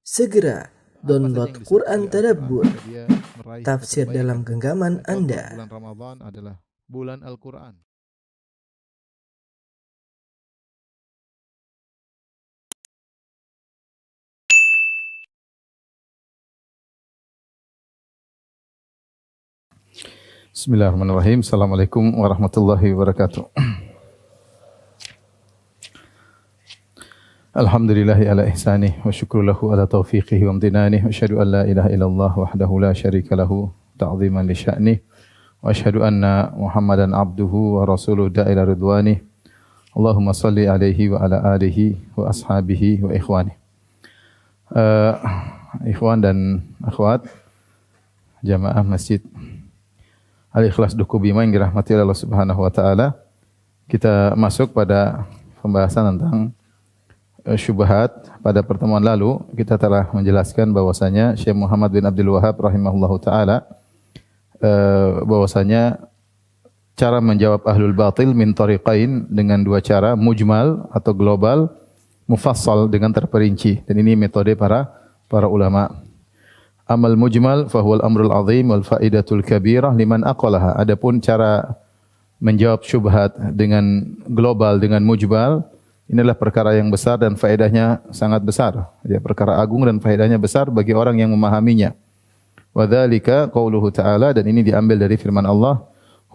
Segera download Quran Tadabbur, dia meraih tafsir kebaikan. dalam genggaman Contoh, Anda. Bulan Ramadan adalah bulan Al-Quran. Bismillahirrahmanirrahim. Assalamualaikum warahmatullahi wabarakatuh. Alhamdulillahi ala ihsanih wa syukru lahu ala taufiqihi wa amdinanih. Wa asyhadu an la ilaha illallah wahdahu la syarika lahu ta'ziman li sya'nih. Wa asyhadu anna Muhammadan abduhu wa rasuluh da'ila ridwanih. Allahumma salli alaihi wa ala alihi wa ashabihi wa ikhwanih. Ikhwan dan akhwat jamaah Masjid Al-Ikhlas Duku Bima yang dirahmati Allah Subhanahu wa taala. Kita masuk pada pembahasan tentang syubhat. Pada pertemuan lalu kita telah menjelaskan bahwasanya Syekh Muhammad bin Abdul Wahhab rahimahullahu taala bahwasanya cara menjawab ahlul batil min tariqain, dengan dua cara, mujmal atau global, mufassal dengan terperinci. Dan ini metode para ulama. Amal mujmal fahuwal amrul azim wal faidatul kabirah liman aqalaha. Adapun cara menjawab syubhat dengan global, dengan mujmal, inilah perkara yang besar dan faedahnya sangat besar. Ya, perkara agung dan faedahnya besar bagi orang yang memahaminya. Wa dzalika qauluhu ta'ala, dan ini diambil dari firman Allah,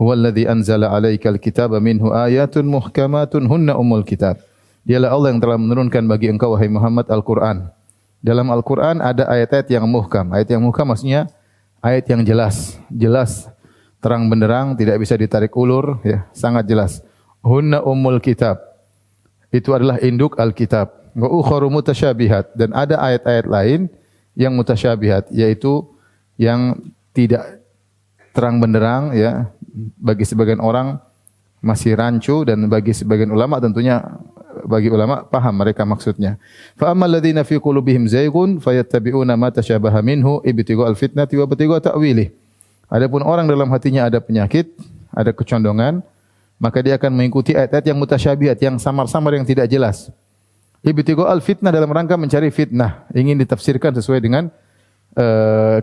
huwallazi anzala 'alaikal kitaba minhu ayatun muhkamatun hunna ummul kitab. Dialah Allah yang telah menurunkan bagi engkau wahai Muhammad Al-Qur'an. Dalam Al-Quran ada ayat-ayat yang muhkam. Ayat yang muhkam maksudnya ayat yang jelas. Jelas, terang benderang, tidak bisa ditarik ulur, ya, sangat jelas. Hunna ummul kitab. Itu adalah induk Al-Kitab. Wa ukharu mutasyabihat. Dan ada ayat-ayat lain yang mutasyabihat, yaitu yang tidak terang benderang, ya, bagi sebagian orang masih rancu, dan bagi sebagian ulama tentunya, bagi ulama paham mereka maksudnya. Fa ammal ladzina fi qulubihim zaygun fayattabi'una ma tasyabaha minhu ibtiga'al fitnati wa ibtiga'a ta'wilih. Adapun orang dalam hatinya ada penyakit, ada kecondongan, maka dia akan mengikuti ayat-ayat yang mutasyabihat, yang samar-samar, yang tidak jelas. Ibtiga'al fitnah, dalam rangka mencari fitnah, ingin ditafsirkan sesuai dengan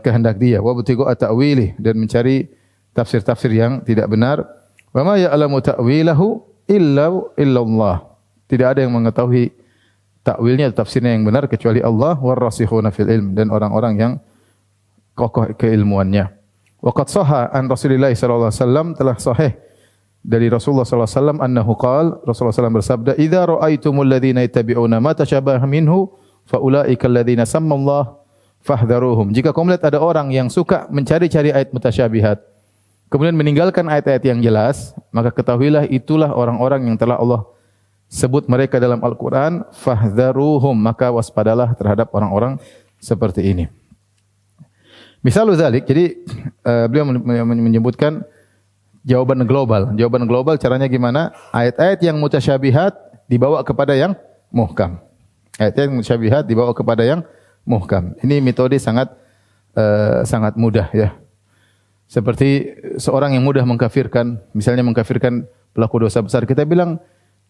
kehendak dia. Wa ibtiga'a ta'wilih, dan mencari tafsir-tafsir yang tidak benar. Wa ma ya'lamu ta'wilahu illallah. Tidak ada yang mengetahui takwilnya, tafsirnya yang benar kecuali Allah. Warrasikhuna fil ilm, dan orang-orang yang kokoh keilmuannya. Wa qad shahha an Rasulillah sallallahu alaihi wasallam, telah sahih dari Rasulullah sallallahu alaihi wasallam, annahu qala, Rasulullah sallallahu bersabda, idza ra'aitumul ladzina yattabi'una ma tashabaha minhu fa ulaika alladzina sammallahu fahdharuhum. Jika kamu melihat ada orang yang suka mencari-cari ayat mutasyabihat, kemudian meninggalkan ayat-ayat yang jelas, maka ketahuilah itulah orang-orang yang telah Allah sebut mereka dalam Al-Quran, fahdharuhum, maka waspadalah terhadap orang-orang seperti ini. Misalul dzalik, jadi beliau menyebutkan jawaban global. Jawaban global caranya gimana? Ayat-ayat yang mutasyabihat dibawa kepada yang muhkam. Ayat-ayat yang mutasyabihat dibawa kepada yang muhkam. Ini metode sangat mudah, ya. Seperti seorang yang mudah mengkafirkan, misalnya mengkafirkan pelaku dosa besar, kita bilang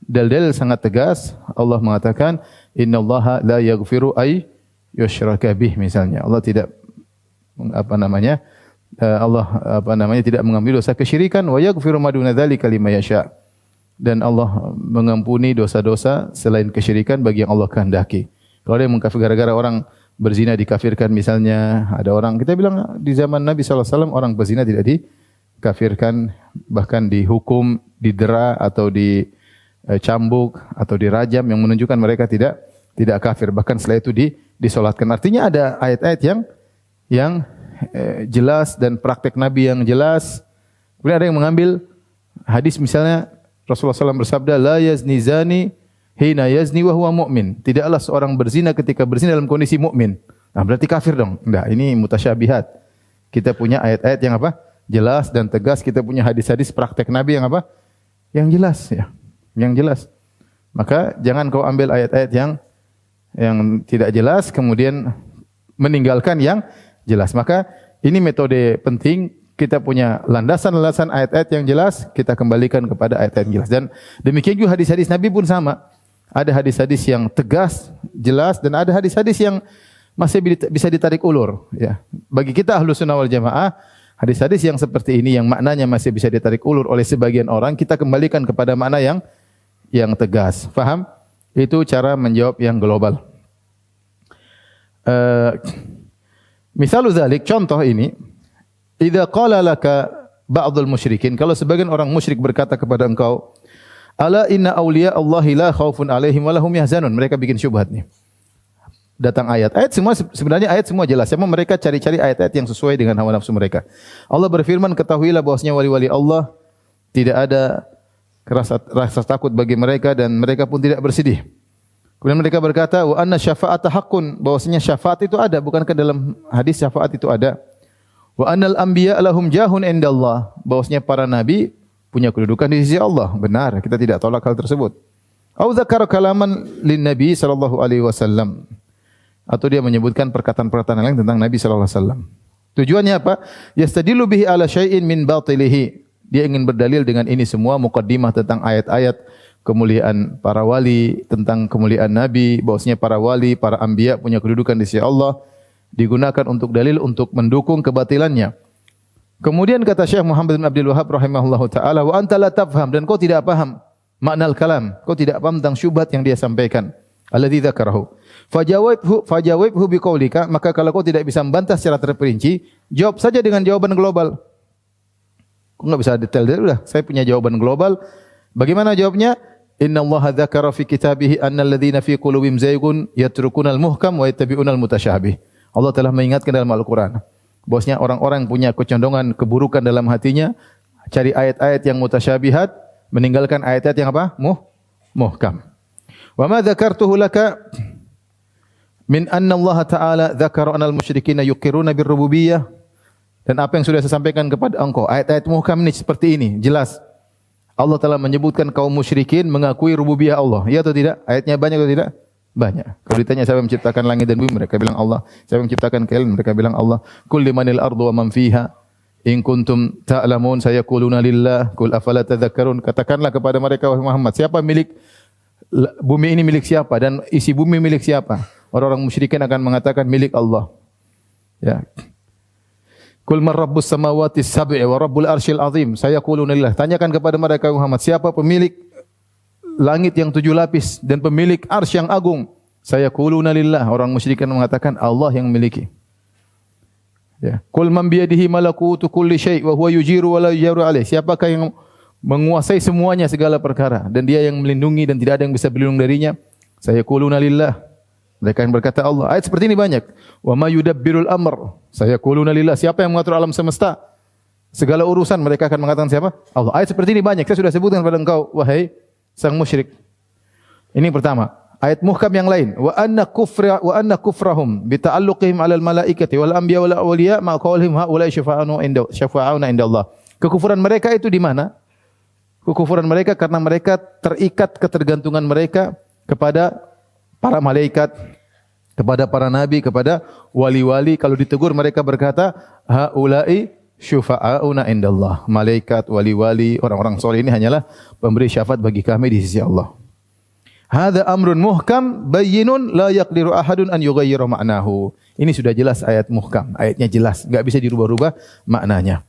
dalil sangat tegas. Allah mengatakan, innallaha la yaghfiru ay yushraka bih, misalnya. Allah tidak tidak mengampuni dosa kesyirikan, wa yaghfiru ma duna dzalika liman yasha. Dan Allah mengampuni dosa-dosa selain kesyirikan bagi yang Allah kehendaki. Kalau ada yang mengkafir gara-gara orang berzina dikafirkan, misalnya ada orang, kita bilang di zaman Nabi sallallahu alaihi wasallam orang berzina tidak dikafirkan, bahkan dihukum, didera atau cambuk atau dirajam, yang menunjukkan mereka tidak kafir. Bahkan setelah itu disolatkan. Artinya ada ayat-ayat yang jelas dan praktek Nabi yang jelas. Kemudian ada yang mengambil hadis, misalnya Rasulullah SAW bersabda, la yazni zani hina yazni wa huwa mu'min. Tidaklah seorang berzina ketika berzina dalam kondisi mukmin. Nah, berarti kafir dong. Enggak, ini mutasyabihat. Kita punya ayat-ayat yang jelas dan tegas. Kita punya hadis-hadis praktek Nabi yang yang jelas, ya. Yang jelas. Maka jangan kau ambil ayat-ayat yang tidak jelas kemudian meninggalkan yang jelas. Maka ini metode penting. Kita punya landasan-landasan ayat-ayat yang jelas, kita kembalikan kepada ayat-ayat yang jelas. Dan demikian juga hadis-hadis Nabi pun sama. Ada hadis-hadis yang tegas, jelas, dan ada hadis-hadis yang masih bisa ditarik ulur. Ya. Bagi kita Ahlus Sunnah wal Jamaah, hadis-hadis yang seperti ini yang maknanya masih bisa ditarik ulur oleh sebagian orang, kita kembalikan kepada makna yang tegas. Faham? Itu cara menjawab yang global. Misalu dzalik, contoh ini, idza qala laka ba'dul musyrikin, kalau sebagian orang musyrik berkata kepada engkau, ala inna awliya Allahi la khaufun alaihim wa lahum yahzanun. Mereka bikin syubhat nih. Datang ayat. Ayat semua sebenarnya ayat semua jelas. Cuma mereka cari-cari ayat-ayat yang sesuai dengan hawa nafsu mereka. Allah berfirman, ketahuilah bahwasanya wali-wali Allah tidak ada rasa takut bagi mereka dan mereka pun tidak bersedih. Kemudian mereka berkata, wa anna syafa'ata haqqun, bahwasanya syafaat itu ada, bukankah dalam hadis syafaat itu ada? Wa annal anbiya lahum jahun indallah, bahwasanya para nabi punya kedudukan di sisi Allah. Benar, kita tidak tolak hal tersebut. Au dzakara kalaman lin nabi sallallahu alaihi wasallam, atau dia menyebutkan perkataan-perkataan lain tentang Nabi sallallahu alaihi wasallam. Tujuannya apa? Yastadilu bihi ala syai'in min batilihi. Dia ingin berdalil dengan ini semua muqaddimah tentang ayat-ayat kemuliaan para wali, tentang kemuliaan Nabi, bahwasanya para wali, para anbiya punya kedudukan di sisi Allah, digunakan untuk dalil untuk mendukung kebatilannya. Kemudian kata Syekh Muhammad bin Abdul Wahhab rahimahullahu taala, wa anta la tafham, dan kau tidak paham makna al-kalam, kau tidak paham tentang syubhat yang dia sampaikan. Alladzi dzakarahu. Fajawibhu biqaulika, maka kalau kau tidak bisa membantah secara terperinci, jawab saja dengan jawaban global. Kau enggak bisa detail, udah, saya punya jawaban global. Bagaimana jawabnya? Innallaha dzakara fi kitabihi annal ladzina fi qulubihim zaygun yatrukunal muhkam wa yattabi'unal mutasyabih. Allah telah mengingatkan dalam Al-Qur'an bahwasanya orang-orang yang punya kecondongan keburukan dalam hatinya, cari ayat-ayat yang mutasyabihat, meninggalkan ayat-ayat yang apa? Muhkam. Wa ma dzakartuhu laka min anna Allah Ta'ala dzakara anal musyrikina yuqirruna birrububiyyah, dan apa yang sudah saya sampaikan kepada engkau, ayat-ayat muhkam ini seperti ini, jelas. Allah telah menyebutkan kaum musyrikin mengakui rububiyah Allah. Ya atau tidak? Ayatnya banyak atau tidak? Banyak. Kalau ditanya siapa yang menciptakan langit dan bumi, mereka bilang Allah. Siapa yang menciptakan kalian? Mereka bilang Allah. Qul limanil ardu wa man fiha in kuntum ta'lamun sayaquluna lillah qul afala tadhakkarun. Katakanlah kepada mereka, wahai Muhammad, siapa milik bumi ini, milik siapa, dan isi bumi milik siapa? Orang-orang musyrikin akan mengatakan milik Allah. Ya. Qul man rabbus samawati sab'i wa rabbul arsyil azim sayaquluna lillah. Tanyakan kepada mereka, Muhammad, siapa pemilik langit yang 7 lapis dan pemilik arsy yang agung? Sayaquluna lillah. Orang musyrikin mengatakan Allah yang memiliki. Ya. Qul man biyadihi malakutu kulli syai' wa huwa yujiru wa la yujaru alaih. Siapakah yang menguasai semuanya, segala perkara, dan dia yang melindungi dan tidak ada yang bisa berlindung darinya? Sayaquluna lillah. Mereka yang berkata Allah. Ayat seperti ini banyak. Wa ma yudabbirul amr sayaquluna lillah. Siapa yang mengatur alam semesta? Segala urusan mereka akan mengatakan siapa? Allah. Ayat seperti ini banyak. Saya sudah sebutkan kepada engkau, wahai sang musyrik. Ini pertama. Ayat muhkam yang lain. Wa anna kufrahum bi ta'alluqihim 'alal malaikati wal anbiya wal awliya ma qawlihim haula syafa'una inda Allah. Kekufuran mereka itu di mana? Kekufuran mereka karena mereka terikat ketergantungan mereka kepada para malaikat, kepada para nabi, kepada wali-wali. Kalau ditegur mereka berkata, haula'i syufa'auna indallah. Malaikat, wali-wali, orang-orang soleh ini hanyalah pemberi syafaat bagi kami di sisi Allah. Hadza amrun muhkam bayyinun la yaqdiru ahadun an yughayyira ma'nahu. Ini sudah jelas ayat muhkam, ayatnya jelas, enggak bisa dirubah-rubah maknanya.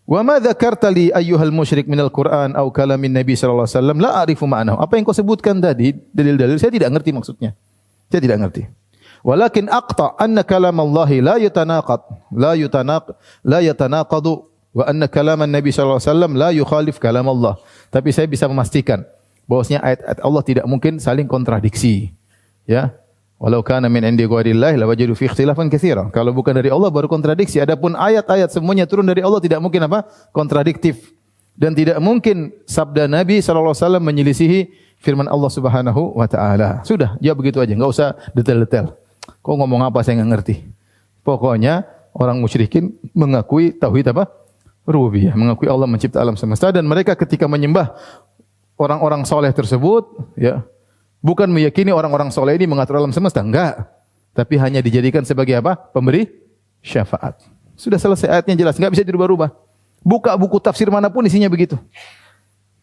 Wa ma dzakarta li ayyuhal musyrik minal Qur'an aw kalamin Nabi sallallahu alaihi wasallam la a'rifu ma'nahu. Apa yang kau sebutkan tadi, dalil-dalil, saya tidak ngerti maksudnya. Saya tidak ngerti. Walakin aqta anna kalam Allah la yatanaqadu wa anna kalaman Nabi sallallahu alaihi wasallam la yukhalif kalam Allah. Tapi saya bisa memastikan bahwasanya ayat-ayat Allah tidak mungkin saling kontradiksi. Ya. Walau kana min indi ghairillah la wajadu fi ikhtilafan katsira. Kalau bukan dari Allah baru kontradiksi. Adapun ayat-ayat semuanya turun dari Allah, tidak mungkin apa? Kontradiktif. Dan tidak mungkin sabda Nabi sallallahu alaihi wasallam menyelisihi firman Allah Subhanahu wa taala. Sudah, jawab begitu aja, enggak usah detail-detail. Kau ngomong apa saya enggak ngerti. Pokoknya orang musyrikin mengakui tauhid apa? Rububiyah, mengakui Allah mencipta alam semesta, dan mereka ketika menyembah orang-orang soleh tersebut, ya, bukan meyakini orang-orang soleh ini mengatur alam semesta, enggak. Tapi hanya dijadikan sebagai apa? Pemberi syafaat. Sudah selesai, ayatnya jelas, enggak bisa dirubah-rubah. Buka buku tafsir manapun isinya begitu.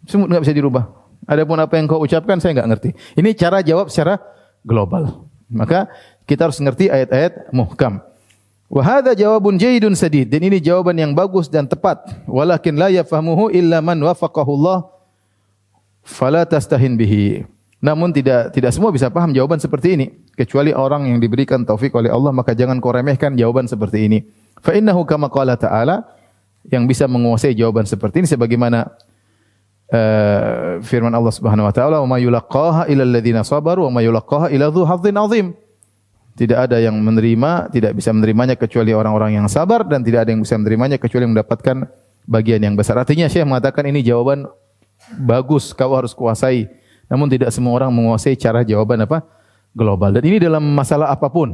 Semua enggak bisa dirubah. Adapun apa yang kau ucapkan saya enggak ngerti. Ini cara jawab secara global. Maka kita harus mengerti ayat-ayat muhkam. Wa hadza jawabun jayyidun sadid. Dan ini jawaban yang bagus dan tepat. Walakin la yafhamuhu illa man wafaqahu Allah fala tastahin bihi. Namun tidak semua bisa paham jawaban seperti ini, kecuali orang yang diberikan taufik oleh Allah, maka jangan kau remehkan jawaban seperti ini. Fa innahu kama qala ta'ala, yang bisa menguasai jawaban seperti ini sebagaimana firman Allah Subhanahu wa taala, "Wa ma yulaqaha illa alladziina sabaru wa ma yulaqaha illa dzu hazzin 'adzim." Tidak ada yang menerima, tidak bisa menerimanya kecuali orang-orang yang sabar, dan tidak ada yang bisa menerimanya kecuali mendapatkan bagian yang besar. Artinya Syekh mengatakan ini jawaban bagus, kau harus kuasai. Namun tidak semua orang menguasai cara jawaban global. Dan ini dalam masalah apapun.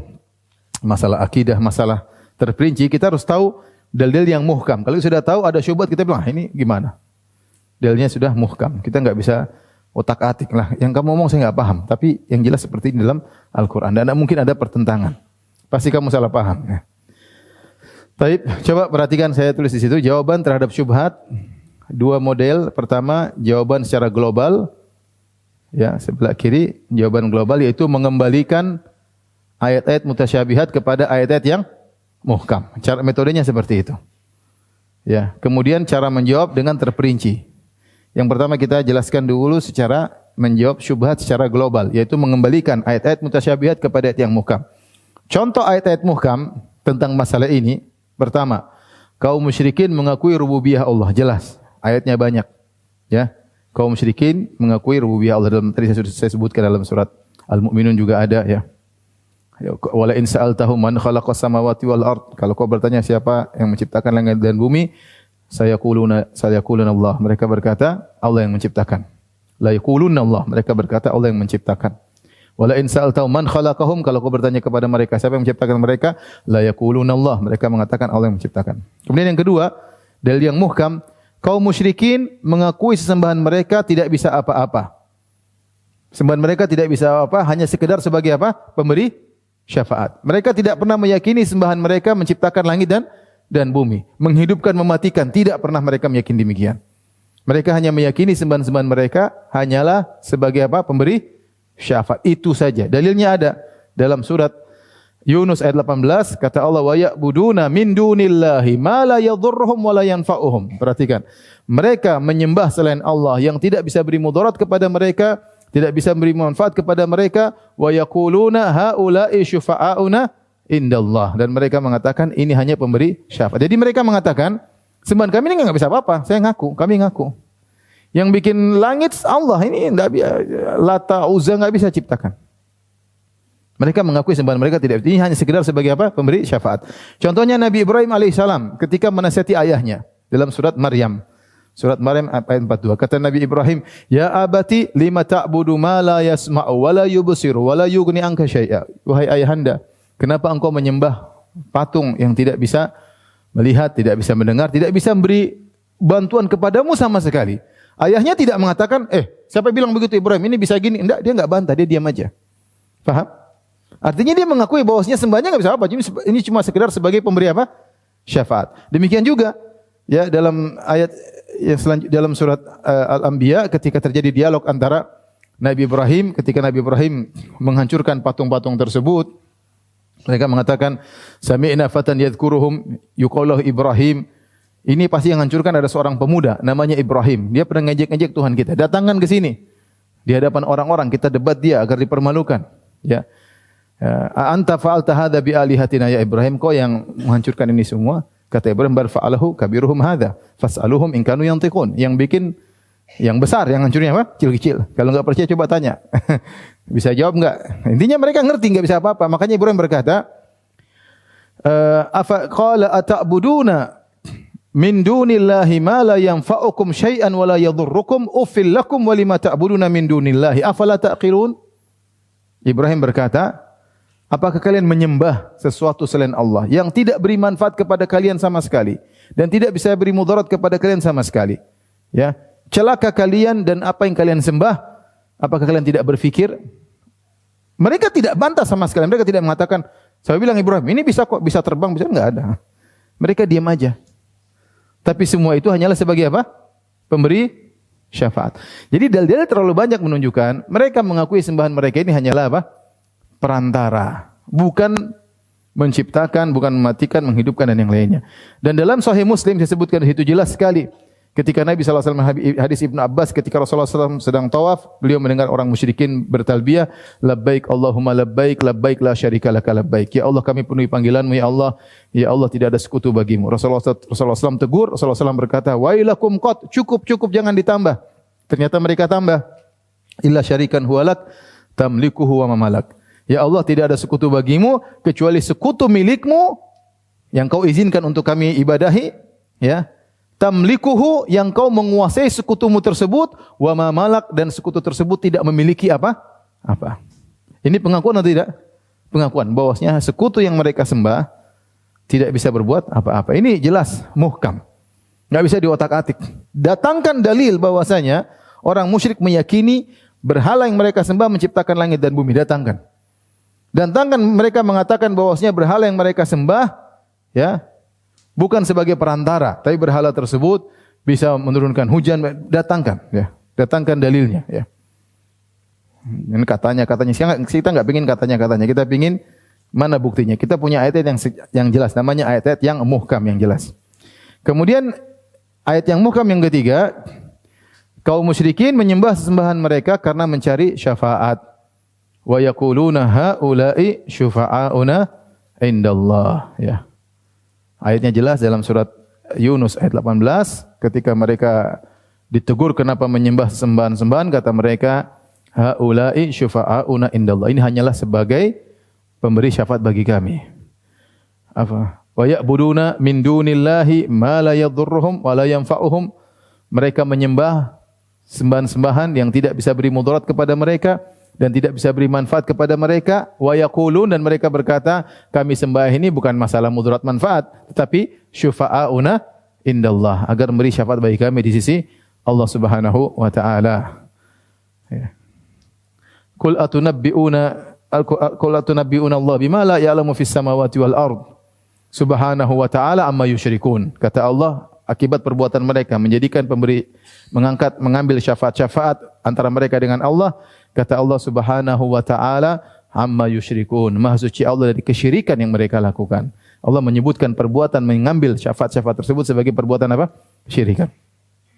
Masalah akidah, masalah terperinci, kita harus tahu dalil yang muhkam. Kalau sudah tahu ada syubhat, kita bilang, ini gimana? Dalilnya sudah muhkam. Kita enggak bisa otak-atik lah. Yang kamu ngomong saya enggak paham. Tapi yang jelas seperti ini dalam Al-Quran. Dan mungkin ada pertentangan. Pasti kamu salah paham. Ya. Baik, coba perhatikan saya tulis di situ. Jawaban terhadap syubhat. Dua model. Pertama, jawaban secara global. Ya, sebelah kiri jawaban global, yaitu mengembalikan ayat-ayat mutasyabihat kepada ayat-ayat yang muhkam. Cara metodenya seperti itu. Ya, kemudian cara menjawab dengan terperinci. Yang pertama kita jelaskan dulu secara menjawab syubhat secara global, yaitu mengembalikan ayat-ayat mutasyabihat kepada ayat yang muhkam. Contoh ayat-ayat muhkam tentang masalah ini, pertama, kaum musyrikin mengakui rububiyah Allah, jelas. Ayatnya banyak. Ya. Kaum musyrikin mengakui rububiyah Allah, dalam tadi saya sebutkan dalam surat Al-Mu'minun juga ada ya. Wala in sa'altahum man khalaqas samawati wal ard. Kalau kau bertanya siapa yang menciptakan langit dan bumi, sayaquluna Allah. Mereka berkata Allah yang menciptakan. La yaquluna Allah. Mereka berkata Allah yang menciptakan. Wala in sa'altahum man khalaqahum. Kalau kau bertanya kepada mereka siapa yang menciptakan mereka, la yaquluna Allah. Mereka mengatakan Allah yang menciptakan. Kemudian yang kedua, dalil yang muhkam, kaum musyrikin mengakui sesembahan mereka tidak bisa apa-apa. Sembahan mereka tidak bisa apa-apa, hanya sekedar sebagai apa? Pemberi syafaat. Mereka tidak pernah meyakini sembahan mereka menciptakan langit dan bumi, menghidupkan, mematikan, tidak pernah mereka meyakini demikian. Mereka hanya meyakini sembahan-sembahan mereka hanyalah sebagai apa? Pemberi syafaat. Itu saja. Dalilnya ada dalam surat Yunus ayat 18, kata Allah, wa ya'buduna min dunillahi ma la yadhurruhum wa la yanfa'uhum. Perhatikan, mereka menyembah selain Allah yang tidak bisa beri mudarat kepada mereka, tidak bisa beri manfaat kepada mereka, wa yaquluna haula'i syufa'auna indallah, dan mereka mengatakan ini hanya pemberi syafaat. Jadi mereka mengatakan sembahan kami ini enggak bisa apa-apa, kami ngaku. Yang bikin langit Allah, ini enggak Lata, Uzza enggak bisa ciptakan. Mereka mengakui sembahan mereka tidak, ini hanya sekedar sebagai apa? Pemberi syafaat. Contohnya Nabi Ibrahim alaihissalam ketika menasihati ayahnya dalam surat Maryam. Surat Maryam ayat 42. Kata Nabi Ibrahim, "Ya abati lima ta'budu ma la yasma'u wa la yubsiru wa la yughni anka syai'a." Wahai ayahanda, kenapa engkau menyembah patung yang tidak bisa melihat, tidak bisa mendengar, tidak bisa memberi bantuan kepadamu sama sekali? Ayahnya tidak mengatakan, siapa bilang begitu Ibrahim? Ini bisa gini. Enggak, dia enggak bantah, dia diam aja. Paham? Artinya dia mengakui bahwasanya sembahnya enggak bisa apa, ini cuma sekedar sebagai pemberi apa? Syafaat. Demikian juga ya dalam ayat yang selanjutnya dalam surat Al-Anbiya, ketika terjadi dialog antara Nabi Ibrahim, ketika Nabi Ibrahim menghancurkan patung-patung tersebut, mereka mengatakan sami'na fatan yadhkuruhum yuqalu Ibrahim. Ini pasti yang hancurkan ada seorang pemuda namanya Ibrahim. Dia pernah ngejek-ngejek Tuhan kita. Datangkan ke sini di hadapan orang-orang, kita debat dia agar dipermalukan. Ya. Anta fa'alta hadza bi alihatina ya Ibrahim, kau yang menghancurkan ini semua. Kata Ibrahim, bar fa'alahu kabiruhum hadza fas'aluhum in kanu yantiqun. Yang bikin yang besar, yang hancurnya apa? Kecil-kecil. Kalau enggak percaya coba tanya. Bisa jawab enggak? Intinya mereka ngerti enggak bisa apa-apa. Makanya Ibrahim berkata, afa qala ata'buduna min dunillahi ma la yanfa'ukum syai'an wa la yadhurrukum uffil lakum wa lima ta'buduna min dunillahi afala taqilun. Ibrahim berkata, apakah kalian menyembah sesuatu selain Allah yang tidak beri manfaat kepada kalian sama sekali dan tidak bisa beri mudarat kepada kalian sama sekali? Ya, celaka kalian dan apa yang kalian sembah. Apakah kalian tidak berfikir? Mereka tidak bantah sama sekali. Mereka tidak mengatakan, saya bilang Ibrahim, ini bisa kok, bisa terbang, bisa enggak ada. Mereka diam aja. Tapi semua itu hanyalah sebagai apa? Pemberi syafaat. Jadi dalil terlalu banyak menunjukkan mereka mengakui sembahan mereka ini hanyalah apa? Perantara bukan menciptakan, bukan mematikan, menghidupkan dan yang lainnya. Dan dalam Sahih Muslim disebutkan di situ jelas sekali ketika Nabi SAW, hadis Ibnu Abbas, ketika Rasulullah SAW sedang tawaf, beliau mendengar orang musyrikin bertalbiyah, labbaik Allahumma labbaik, labbaik la syarika laka labbaik. Ya Allah, kami penuhi panggilan-Mu ya Allah. Ya Allah, tidak ada sekutu bagimu. Rasulullah SAW tegur, Rasulullah SAW berkata, wailakum qad, cukup jangan ditambah. Ternyata mereka tambah. Illa syarikan huwalak tamlikuhu wa mamalak. Ya Allah, tidak ada sekutu bagimu kecuali sekutu milikmu yang kau izinkan untuk kami ibadahi, ya. Tamlikuhu, yang kau menguasai sekutumu tersebut, wa ma malak, dan sekutu tersebut tidak memiliki apa? Ini pengakuan atau tidak? Pengakuan bahwasanya sekutu yang mereka sembah tidak bisa berbuat apa-apa. Ini jelas muhkam. Enggak bisa diotak-atik. Datangkan dalil bahwasanya orang musyrik meyakini berhala yang mereka sembah menciptakan langit dan bumi. Datangkan mereka mengatakan bahwasanya berhala yang mereka sembah, ya, bukan sebagai perantara, tapi berhala tersebut bisa menurunkan hujan. Datangkan dalilnya, ya. Ini katanya kita enggak pengin katanya. Kita pengin mana buktinya. Kita punya ayat-ayat yang jelas, namanya ayat-ayat yang muhkam, yang jelas. Kemudian ayat yang muhkam yang ketiga, kaum musyrikin menyembah sesembahan mereka karena mencari syafaat. Wa yaquluna haula'i syufa'auna indallah, ya. Ayatnya jelas dalam surat Yunus ayat 18, ketika mereka ditegur kenapa menyembah sembahan-sembahan, kata mereka, haula'i syufa'auna indallah. Ini hanyalah sebagai pemberi syafaat bagi kami. Apa? Wa ya'buduna min dunillahi ma la yadhurruhum wa la yanfa'uhum. Mereka menyembah sembahan-sembahan yang tidak bisa beri mudarat kepada mereka dan tidak bisa beri manfaat kepada mereka. Wa yaqulun, dan mereka berkata, kami sembah ini bukan masalah mudarat manfaat, tetapi syufa'auna indallah, agar memberi syafaat bagi kami di sisi Allah Subhanahu wa taala. Ya. Qul atunabbi'una Allah bima la ya'lamu fis samawati wal ard subhanahu wa ta'ala amma yusyrikun. Kata Allah, akibat perbuatan mereka menjadikan mengambil syafaat-syafaat antara mereka dengan Allah. Kata Allah Subhanahu wa ta'ala, amma yusyrikun. Maha suci Allah dari kesyirikan yang mereka lakukan. Allah menyebutkan perbuatan mengambil syafaat-syafaat tersebut sebagai perbuatan apa? Kesyirikan.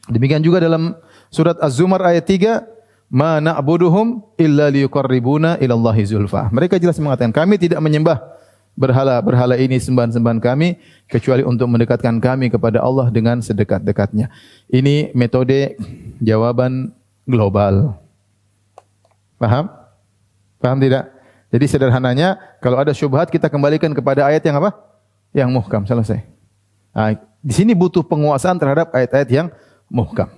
Demikian juga dalam surat Az-Zumar ayat 3, ma na'buduhum illa liyuqarribuna ila Allahi zulfa. Mereka jelas mengatakan, kami tidak menyembah berhala ini, sembahan-sembahan kami, kecuali untuk mendekatkan kami kepada Allah dengan sedekat-dekatnya. Ini metode jawaban global. Paham? Paham tidak? Jadi sederhananya, kalau ada syubhat kita kembalikan kepada ayat yang apa? Yang muhkam, selesai. Nah, di sini butuh penguasaan terhadap ayat-ayat yang muhkam.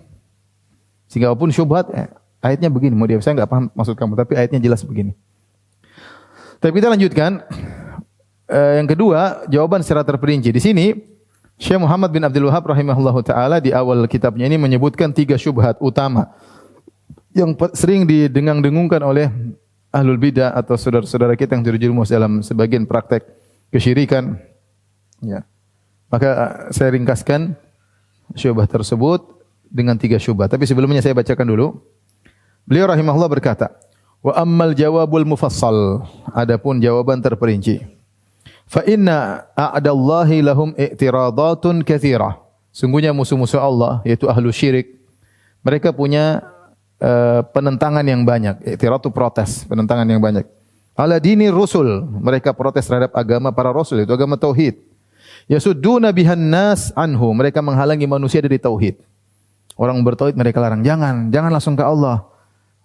Sehingga walaupun syubhat, ayatnya begini, saya enggak paham maksud kamu, tapi ayatnya jelas begini. Tapi kita lanjutkan. Yang kedua, jawaban secara terperinci. Di sini Syekh Muhammad bin Abdul Wahhab rahimahullahu taala di awal kitabnya ini menyebutkan 3 syubhat utama yang sering didengung-dengungkan oleh ahlul bidah atau saudara-saudara kita yang terjerumus dalam sebagian praktek kesyirikan. Ya. Maka saya ringkaskan syubhat tersebut dengan 3 syubhat. Tapi sebelumnya saya bacakan dulu. Beliau rahimahullah berkata, wa ammal jawabul mufassal, adapun jawaban terperinci. Fa inna a'dallahi lahum i'tiradatun katsirah. Sungguhnya musuh-musuh Allah, yaitu ahlu syirik, mereka punya penentangan yang banyak. I'tirad itu protes, penentangan yang banyak. Ala dini rusul, mereka protes terhadap agama para rasul, itu agama tauhid. Yasudduna bihan nas anhu, mereka menghalangi manusia dari tauhid. Orang bertauhid mereka larang, jangan langsung ke Allah.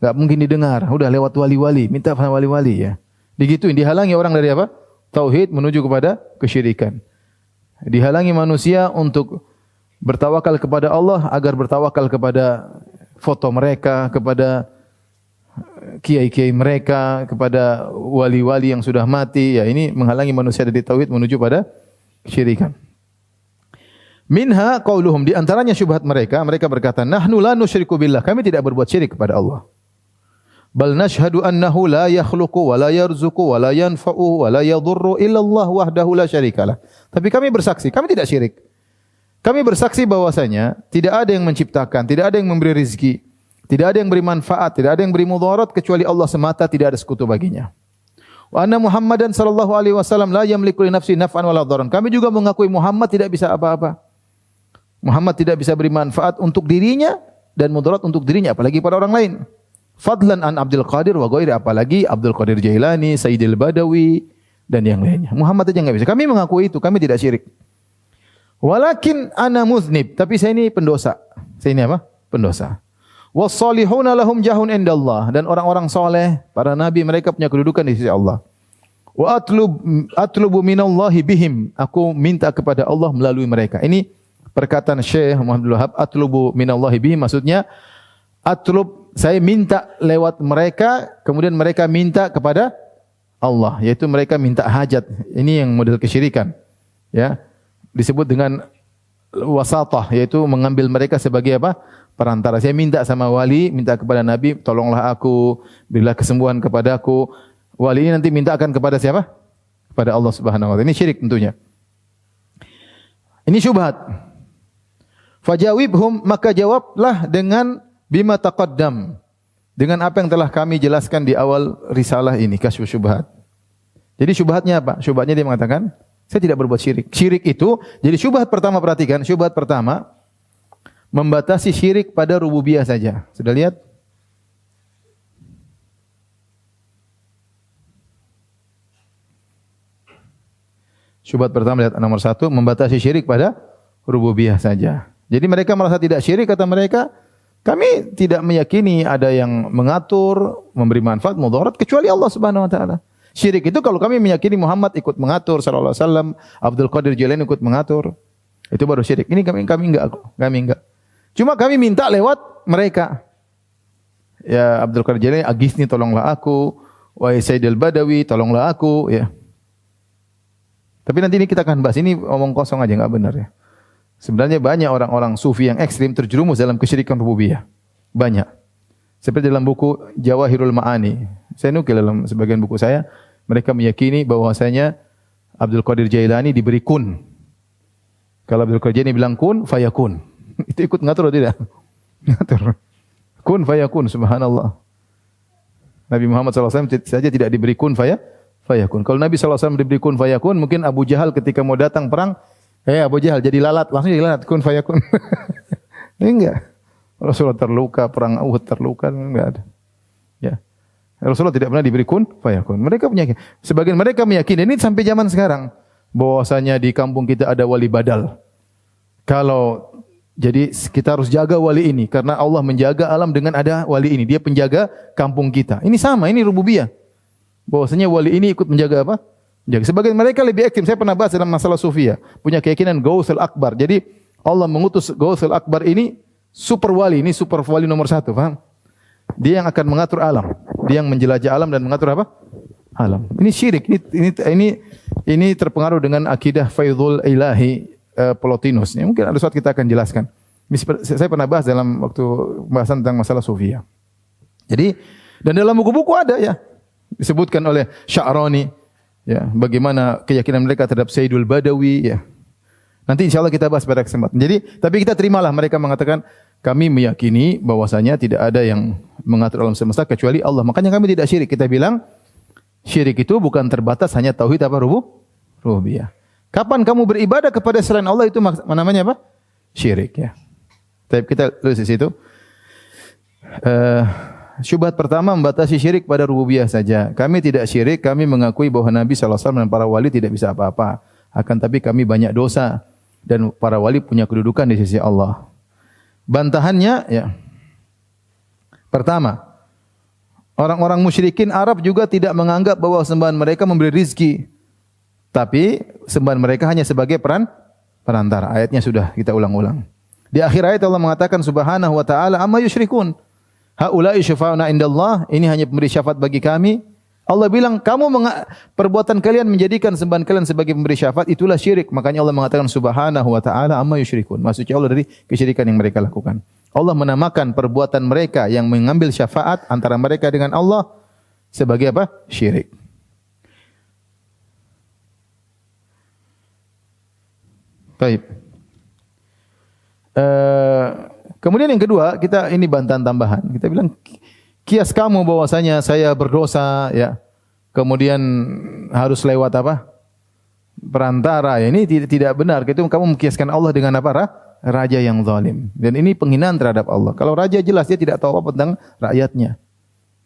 Enggak mungkin didengar, udah lewat wali-wali, minta sama wali-wali, ya. Digituin, dihalangi orang dari apa? Tauhid menuju kepada kesyirikan. Dihalangi manusia untuk bertawakal kepada Allah agar bertawakal kepada foto mereka, kepada kiai-kiai mereka, kepada wali-wali yang sudah mati. Ya, ini menghalangi manusia dari tauhid menuju pada kesyirikan. Minha qauluhum, di antaranya syubhat mereka berkata, nahnu la nusyriku billah, kami tidak berbuat syirik kepada Allah. Bal nashhadu annahu la yakhluqu wa la yarzuqu wa la yanfa'u wa la yadhurru illa Allah wahdahu la syarikalah. Tapi kami bersaksi, kami tidak syirik. Kami bersaksi bahwasanya tidak ada yang menciptakan, tidak ada yang memberi rezeki, tidak ada yang beri manfaat, tidak ada yang beri mudarat kecuali Allah semata, tidak ada sekutu baginya. Wa anna Muhammadan sallallahu alaihi wasallam la yamliku li nafsi naf'an wala dharran. Kami juga mengakui Muhammad tidak bisa apa-apa. Muhammad tidak bisa beri manfaat untuk dirinya dan mudarat untuk dirinya, apalagi pada orang lain. Fadlan an Abdul Qadir wa ghairi, apalagi Abdul Qadir Jailani, Sayyidil Badawi dan yang lainnya. Muhammad aja enggak bisa. Kami mengakui itu, kami tidak syirik. Walakin ana muznib, tapi saya ini pendosa. Saya ini apa? Pendosa. Was-salihuna lahum jahun indallah, dan orang-orang soleh, para nabi, mereka punya kedudukan di sisi Allah. Wa atlubu minallahi bihim, aku minta kepada Allah melalui mereka. Ini perkataan Syekh Muhammad Abdul Wahab, atlubu minallahi bihim, maksudnya atlub, saya minta lewat mereka, kemudian mereka minta kepada Allah, yaitu mereka minta hajat. Ini yang model kesyirikan. Ya. Disebut dengan wasatah, yaitu mengambil mereka sebagai apa? Perantara. Saya minta sama wali, minta kepada Nabi, tolonglah aku, berilah kesembuhan kepadaku. Wali ini nanti minta akan kepada siapa? Kepada Allah Subhanahu wa taala. Ini syirik tentunya. Ini syubhat. Fajawibhum, maka jawablah dengan bima taqaddam, dengan apa yang telah kami jelaskan di awal risalah ini, Kasyfus Syubhat. Jadi syubhatnya apa? Syubhatnya dia mengatakan, saya tidak berbuat syirik. Syirik itu, jadi syubhat pertama, perhatikan, syubhat pertama membatasi syirik pada rububiyah saja. Sudah lihat? Syubhat pertama, lihat nomor 1, membatasi syirik pada rububiyah saja. Jadi mereka merasa tidak syirik, kata mereka, kami tidak meyakini ada yang mengatur, memberi manfaat, mudarat, kecuali Allah Subhanahu wa taala. Syirik itu kalau kami meyakini Muhammad ikut mengatur sallallahu alaihi wasallam, Abdul Qadir Jailani ikut mengatur, itu baru syirik. Ini kami enggak. Cuma kami minta lewat mereka. Ya Abdul Qadir Jailani, agisni tolonglah aku, wahai Sayyidil Badawi tolonglah aku, ya. Tapi nanti ini kita akan bahas, ini omong kosong aja, enggak benar ya. Sebenarnya banyak orang-orang sufi yang ekstrim terjerumus dalam kesyirikan rububiyah. Banyak. Seperti dalam buku Jawahirul Ma'ani. Saya nukil dalam sebagian buku saya, mereka meyakini bahwasanya Abdul Qadir Jailani diberi kun. Kalau Abdul Qadir Jailani bilang kun, fayakun. Itu ikut ngatur atau tidak? Ngatur. Kun fayakun, subhanallah. Nabi Muhammad SAW saja tidak diberi kun fayakun. Kalau Nabi SAW diberi kun fayakun, mungkin Abu Jahal ketika mau datang perang, Abu Jahal jadi lalat, langsung jadi lalat, kun fayakun. Ini enggak. Rasulullah terluka, perang Uhud terluka, enggak ada. Ya. Rasulullah tidak pernah diberi kun fayakun. Mereka punya, sebagian mereka meyakini, ini sampai zaman sekarang, bahwasanya di kampung kita ada wali badal. Kalau jadi kita harus jaga wali ini karena Allah menjaga alam dengan ada wali ini. Dia penjaga kampung kita. Ini sama, ini rububiyah. Bahwasanya wali ini ikut menjaga apa? Jadi sebagian mereka lebih ekstrim. Saya pernah bahas dalam masalah sufia, punya keyakinan Gausul Akbar. Jadi Allah mengutus Gausul Akbar ini super wali, ini super wali nomor 1, paham? Dia yang akan mengatur alam, dia yang menjelajah alam dan mengatur apa? Alam. Ini syirik. Ini terpengaruh dengan akidah Faidul Ilahi Plotinus. Mungkin ada suatu kita akan jelaskan. Saya pernah bahas dalam waktu pembahasan tentang masalah sufia. Jadi dan dalam buku-buku ada ya disebutkan oleh Sya'rani. Ya, bagaimana keyakinan mereka terhadap Sayyidul Badawi, ya. Nanti insyaallah kita bahas pada kesempatan. Jadi, tapi kita terimalah mereka mengatakan kami meyakini bahwasanya tidak ada yang mengatur alam semesta kecuali Allah. Makanya kami tidak syirik. Kita bilang syirik itu bukan terbatas hanya tauhid apa rububiyah. Kapan kamu beribadah kepada selain Allah itu namanya apa? Syirik, ya. Tapi kita tulis di situ. Syubhat pertama membatasi syirik pada rububiyah saja. Kami tidak syirik, kami mengakui bahwa Nabi sallallahu alaihi wasallam dan para wali tidak bisa apa-apa. Akan tapi kami banyak dosa dan para wali punya kedudukan di sisi Allah. Bantahannya ya. Pertama, orang-orang musyrikin Arab juga tidak menganggap bahwa sembahan mereka memberi rizki. Tapi sembahan mereka hanya sebagai perantara. Ayatnya sudah kita ulang-ulang. Di akhir ayat Allah mengatakan subhanahu wa ta'ala amma yusyrikun. Haula'i syafa'una indallah, ini hanya pemberi syafaat bagi kami. Allah bilang, perbuatan kalian menjadikan sembahan kalian sebagai pemberi syafaat, itulah syirik. Makanya Allah mengatakan subhanahu wa ta'ala amma yusyrikun. Maksudnya Allah dari kesyirikan yang mereka lakukan. Allah menamakan perbuatan mereka yang mengambil syafaat antara mereka dengan Allah sebagai apa? Syirik. Baik. Kemudian yang kedua, ini bantahan tambahan. Kita bilang kias kamu bahwasanya saya berdosa, ya. kemudian harus lewat apa? Perantara. Ya, ini tidak benar. Itu kamu mengkiaskan Allah dengan apa? Raja yang zalim. Dan ini penghinaan terhadap Allah. Kalau raja jelas dia tidak tahu apa tentang rakyatnya.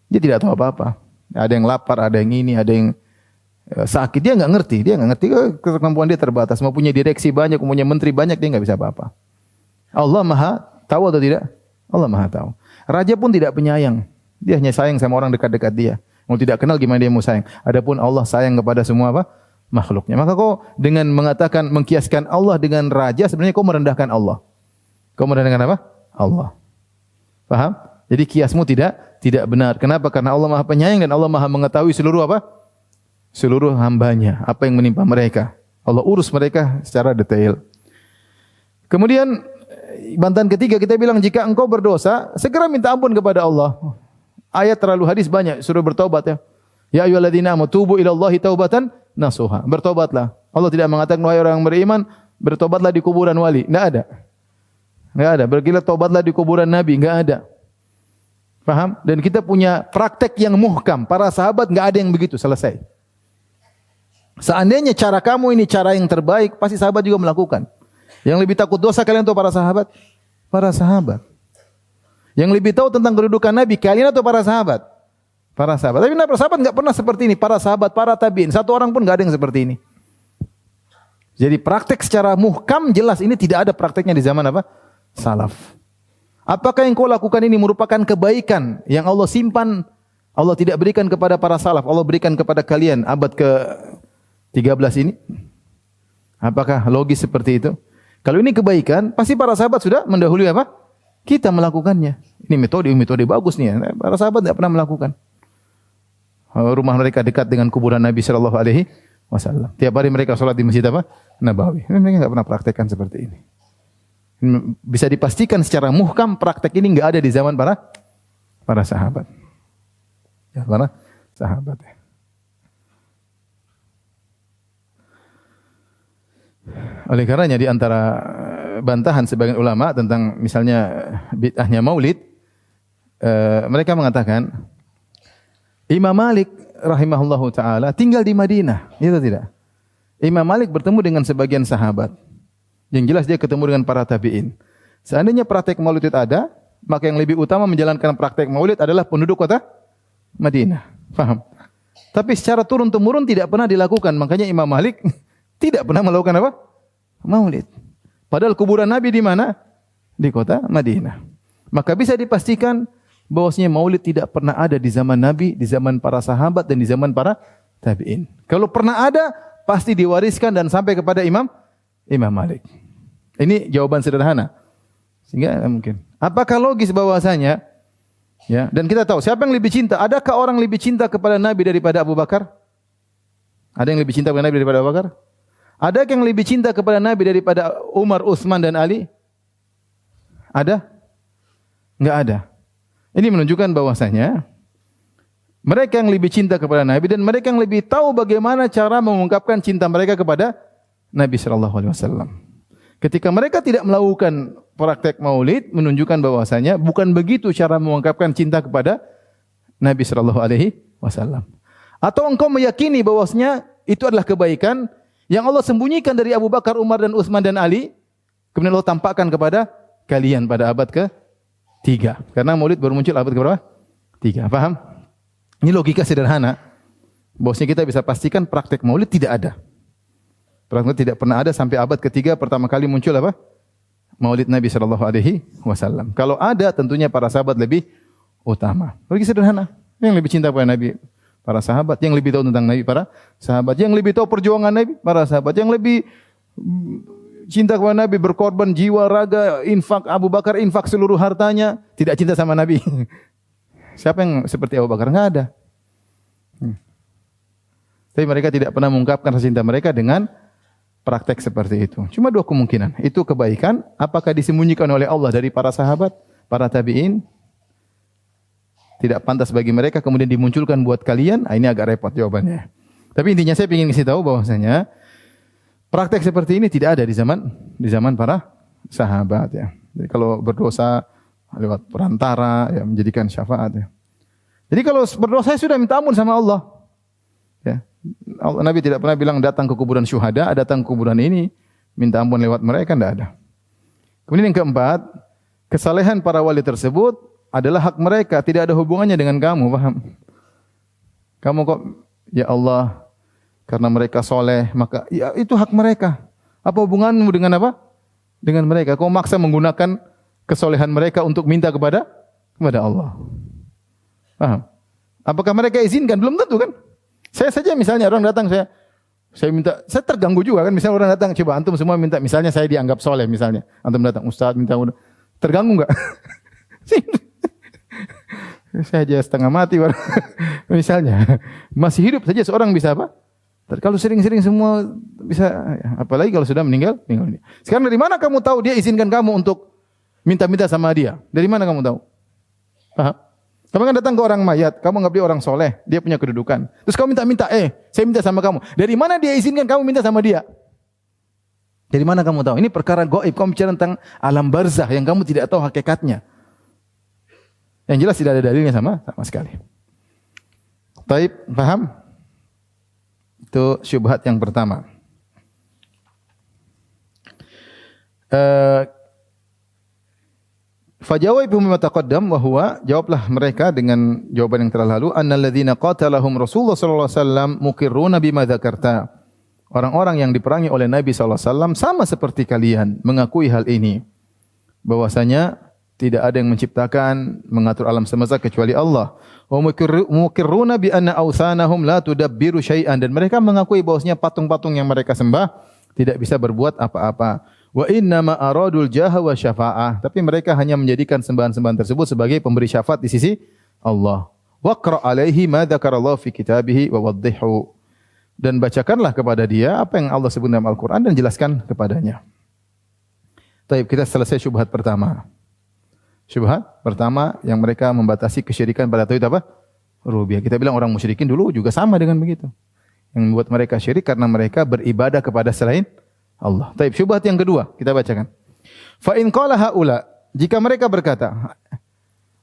Dia tidak tahu apa-apa. Ada yang lapar, ada yang ini, ada yang sakit. Dia nggak ngerti. Kemampuan dia terbatas. Mau punya direksi banyak, mau punya menteri banyak, dia nggak bisa apa-apa. Allah Maha tahu atau tidak? Allah Maha tahu. Raja pun tidak penyayang. Dia hanya sayang sama orang dekat-dekat dia. Mau tidak kenal gimana dia mau sayang. Adapun Allah sayang kepada semua apa? Makhluknya. Maka kau dengan mengatakan mengkiaskan Allah dengan raja, sebenarnya kau merendahkan Allah. Kau merendahkan apa? Allah. Paham? Jadi kiasmu tidak benar. Kenapa? Karena Allah Maha Penyayang dan Allah Maha mengetahui seluruh apa? Seluruh hambanya, apa yang menimpa mereka. Allah urus mereka secara detail. Kemudian bantahan ketiga kita bilang jika engkau berdosa, segera minta ampun kepada Allah. Ayat terlalu hadis banyak, suruh bertobat ya. Ya ayyuhalladzina amanu tubu ilallahi taubatan nasuha. Bertobatlah. Allah tidak mengatakan wahai orang beriman, bertobatlah di kuburan wali. Enggak ada. Enggak ada. Bergila tobatlah di kuburan nabi, enggak ada. Paham? Dan kita punya praktek yang muhkam. Para sahabat enggak ada yang begitu, selesai. Seandainya cara kamu ini cara yang terbaik, pasti sahabat juga melakukan. Yang lebih takut dosa kalian atau para sahabat? Para sahabat. Yang lebih tahu tentang kedudukan Nabi, kalian atau para sahabat? Para sahabat. Tapi para sahabat enggak pernah seperti ini. Para sahabat, para tabi'in. Satu orang pun enggak ada yang seperti ini. Jadi praktek secara muhkam jelas ini tidak ada prakteknya di zaman apa? Salaf. Apakah yang kau lakukan ini merupakan kebaikan yang Allah simpan, Allah tidak berikan kepada para salaf, Allah berikan kepada kalian abad ke-13 ini? Apakah logis seperti itu? Kalau ini kebaikan, pasti para sahabat sudah mendahului apa? Kita melakukannya. Ini metode bagus nih. Para sahabat tidak pernah melakukan. Rumah mereka dekat dengan kuburan Nabi Shallallahu Alaihi Wasallam. Tiap hari mereka sholat di masjid apa? Nabawi. Mereka tidak pernah praktekkan seperti ini. Bisa dipastikan secara muhkam praktek ini enggak ada di zaman para sahabat. Ya, para sahabat. Oleh karenanya di antara bantahan sebagian ulama tentang misalnya bid'ahnya maulid, mereka mengatakan Imam Malik rahimahullahu taala tinggal di Madinah, itu tidak. Imam Malik bertemu dengan sebagian sahabat. Yang jelas dia ketemu dengan para tabi'in. Seandainya praktek maulid itu ada, maka yang lebih utama menjalankan praktek maulid adalah penduduk kota Madinah. Paham? Tapi secara turun-temurun tidak pernah dilakukan. Makanya Imam Malik tidak pernah melakukan apa? Maulid. Padahal kuburan Nabi di mana? Di kota Madinah. Maka bisa dipastikan bahwasanya maulid tidak pernah ada di zaman Nabi, di zaman para sahabat dan di zaman para tabi'in. Kalau pernah ada, pasti diwariskan dan sampai kepada Imam Malik. Ini jawaban sederhana. Sehingga mungkin. Apakah logis bahwasanya ya, dan kita tahu siapa yang lebih cinta? Adakah orang lebih cinta kepada Nabi daripada Abu Bakar? Ada yang lebih cinta kepada Nabi daripada Abu Bakar? Ada yang lebih cinta kepada Nabi daripada Umar, Utsman dan Ali? Ada? Enggak ada. Ini menunjukkan bahwasanya mereka yang lebih cinta kepada Nabi dan mereka yang lebih tahu bagaimana cara mengungkapkan cinta mereka kepada Nabi sallallahu alaihi wasallam. Ketika mereka tidak melakukan praktek maulid menunjukkan bahwasanya bukan begitu cara mengungkapkan cinta kepada Nabi sallallahu alaihi wasallam. Atau engkau meyakini bahwasanya itu adalah kebaikan yang Allah sembunyikan dari Abu Bakar, Umar dan Utsman dan Ali, kemudian Allah tampakkan kepada kalian pada abad ke-3. Karena maulid baru muncul abad ke-berapa? 3. Paham? Ini logika sederhana. Bahwasanya kita bisa pastikan praktek maulid tidak ada. Praktek tidak pernah ada sampai abad ke-3 pertama kali muncul apa? Maulid Nabi sallallahu alaihi wasallam. Kalau ada tentunya para sahabat lebih utama. Logika sederhana. Yang lebih cinta kepada Nabi para sahabat, yang lebih tahu tentang Nabi para sahabat, yang lebih tahu perjuangan Nabi para sahabat, yang lebih cinta kepada Nabi, berkorban jiwa, raga, infak. Abu Bakar infak seluruh hartanya, tidak cinta sama Nabi. Siapa yang seperti Abu Bakar? Enggak ada. Tapi mereka tidak pernah mengungkapkan rasa cinta mereka dengan praktek seperti itu. Cuma dua kemungkinan. Itu kebaikan, apakah disembunyikan oleh Allah dari para sahabat, para tabi'in, tidak pantas bagi mereka kemudian dimunculkan buat kalian. Ini agak repot jawabannya. Tapi intinya saya ingin kasih tahu bahwasanya praktek seperti ini tidak ada di zaman para sahabat ya. Jadi kalau berdosa lewat perantara ya menjadikan syafaat ya. Jadi kalau berdosa saya sudah minta ampun sama Allah. Ya. Nabi tidak pernah bilang datang ke kuburan syuhada, datang ke kuburan ini minta ampun lewat mereka, tidak ada. Kemudian yang keempat, kesalehan para wali tersebut adalah hak mereka, tidak ada hubungannya dengan kamu, paham? Kamu kok, ya Allah, karena mereka soleh, maka ya itu hak mereka. Apa hubunganmu dengan apa? Dengan mereka. Kau maksa menggunakan kesolehan mereka untuk minta kepada Allah. Paham? Apakah mereka izinkan? Belum tentu kan? Saya saja misalnya orang datang, saya minta, saya terganggu juga kan. Misalnya orang datang, coba antum semua minta, misalnya saya dianggap soleh misalnya. Antum datang, Ustaz minta, terganggu enggak? Saya aja setengah mati misalnya. Masih hidup saja seorang bisa apa? Kalau sering-sering semua bisa, apalagi kalau sudah meninggal. Sekarang dari mana kamu tahu dia izinkan kamu untuk minta-minta sama dia? Dari mana kamu tahu? Paham? Kamu kan datang ke orang mayat, kamu nggak beli orang soleh, dia punya kedudukan. Terus kamu minta-minta, saya minta sama kamu. Dari mana dia izinkan kamu minta sama dia? Dari mana kamu tahu? Ini perkara gaib, kamu bicara tentang alam barzah yang kamu tidak tahu hakikatnya. Yang jelas tidak ada dalilnya sama sekali. Taib, paham? Itu syubhat yang pertama. Fajawaibu mimma taqaddam wa huwa, jawablah mereka dengan jawaban yang telah lalu, annal ladzina qatalahum Rasulullah sallallahu alaihi wasallam muqirruna bima dzakarta. Orang-orang yang diperangi oleh Nabi sallallahu alaihi wasallam sama seperti kalian mengakui hal ini, bahwasanya tidak ada yang menciptakan, mengatur alam semesta kecuali Allah. Wa muqirruna bi anna awsanahum la tudabbiru syai'an, dan mereka mengakui bahwasanya patung-patung yang mereka sembah tidak bisa berbuat apa-apa. Wa inna ma aradul jaha wa syafa'ah, tapi mereka hanya menjadikan sembahan-sembahan tersebut sebagai pemberi syafaat di sisi Allah. Waqra alaihi ma dzakarallahu fi kitabihi wa waddihu, dan bacakanlah kepada dia apa yang Allah sebut dalam Al-Qur'an dan jelaskan kepadanya. Baik, kita selesai syubhat pertama. Syubhat pertama yang mereka membatasi kesyirikan pada tauhid apa? Rububiyah. Kita bilang orang musyrikin dulu juga sama dengan begitu. Yang membuat mereka syirik karena mereka beribadah kepada selain Allah. Taib, syubhat yang kedua kita bacakan. Fa in qala haula, jika mereka berkata,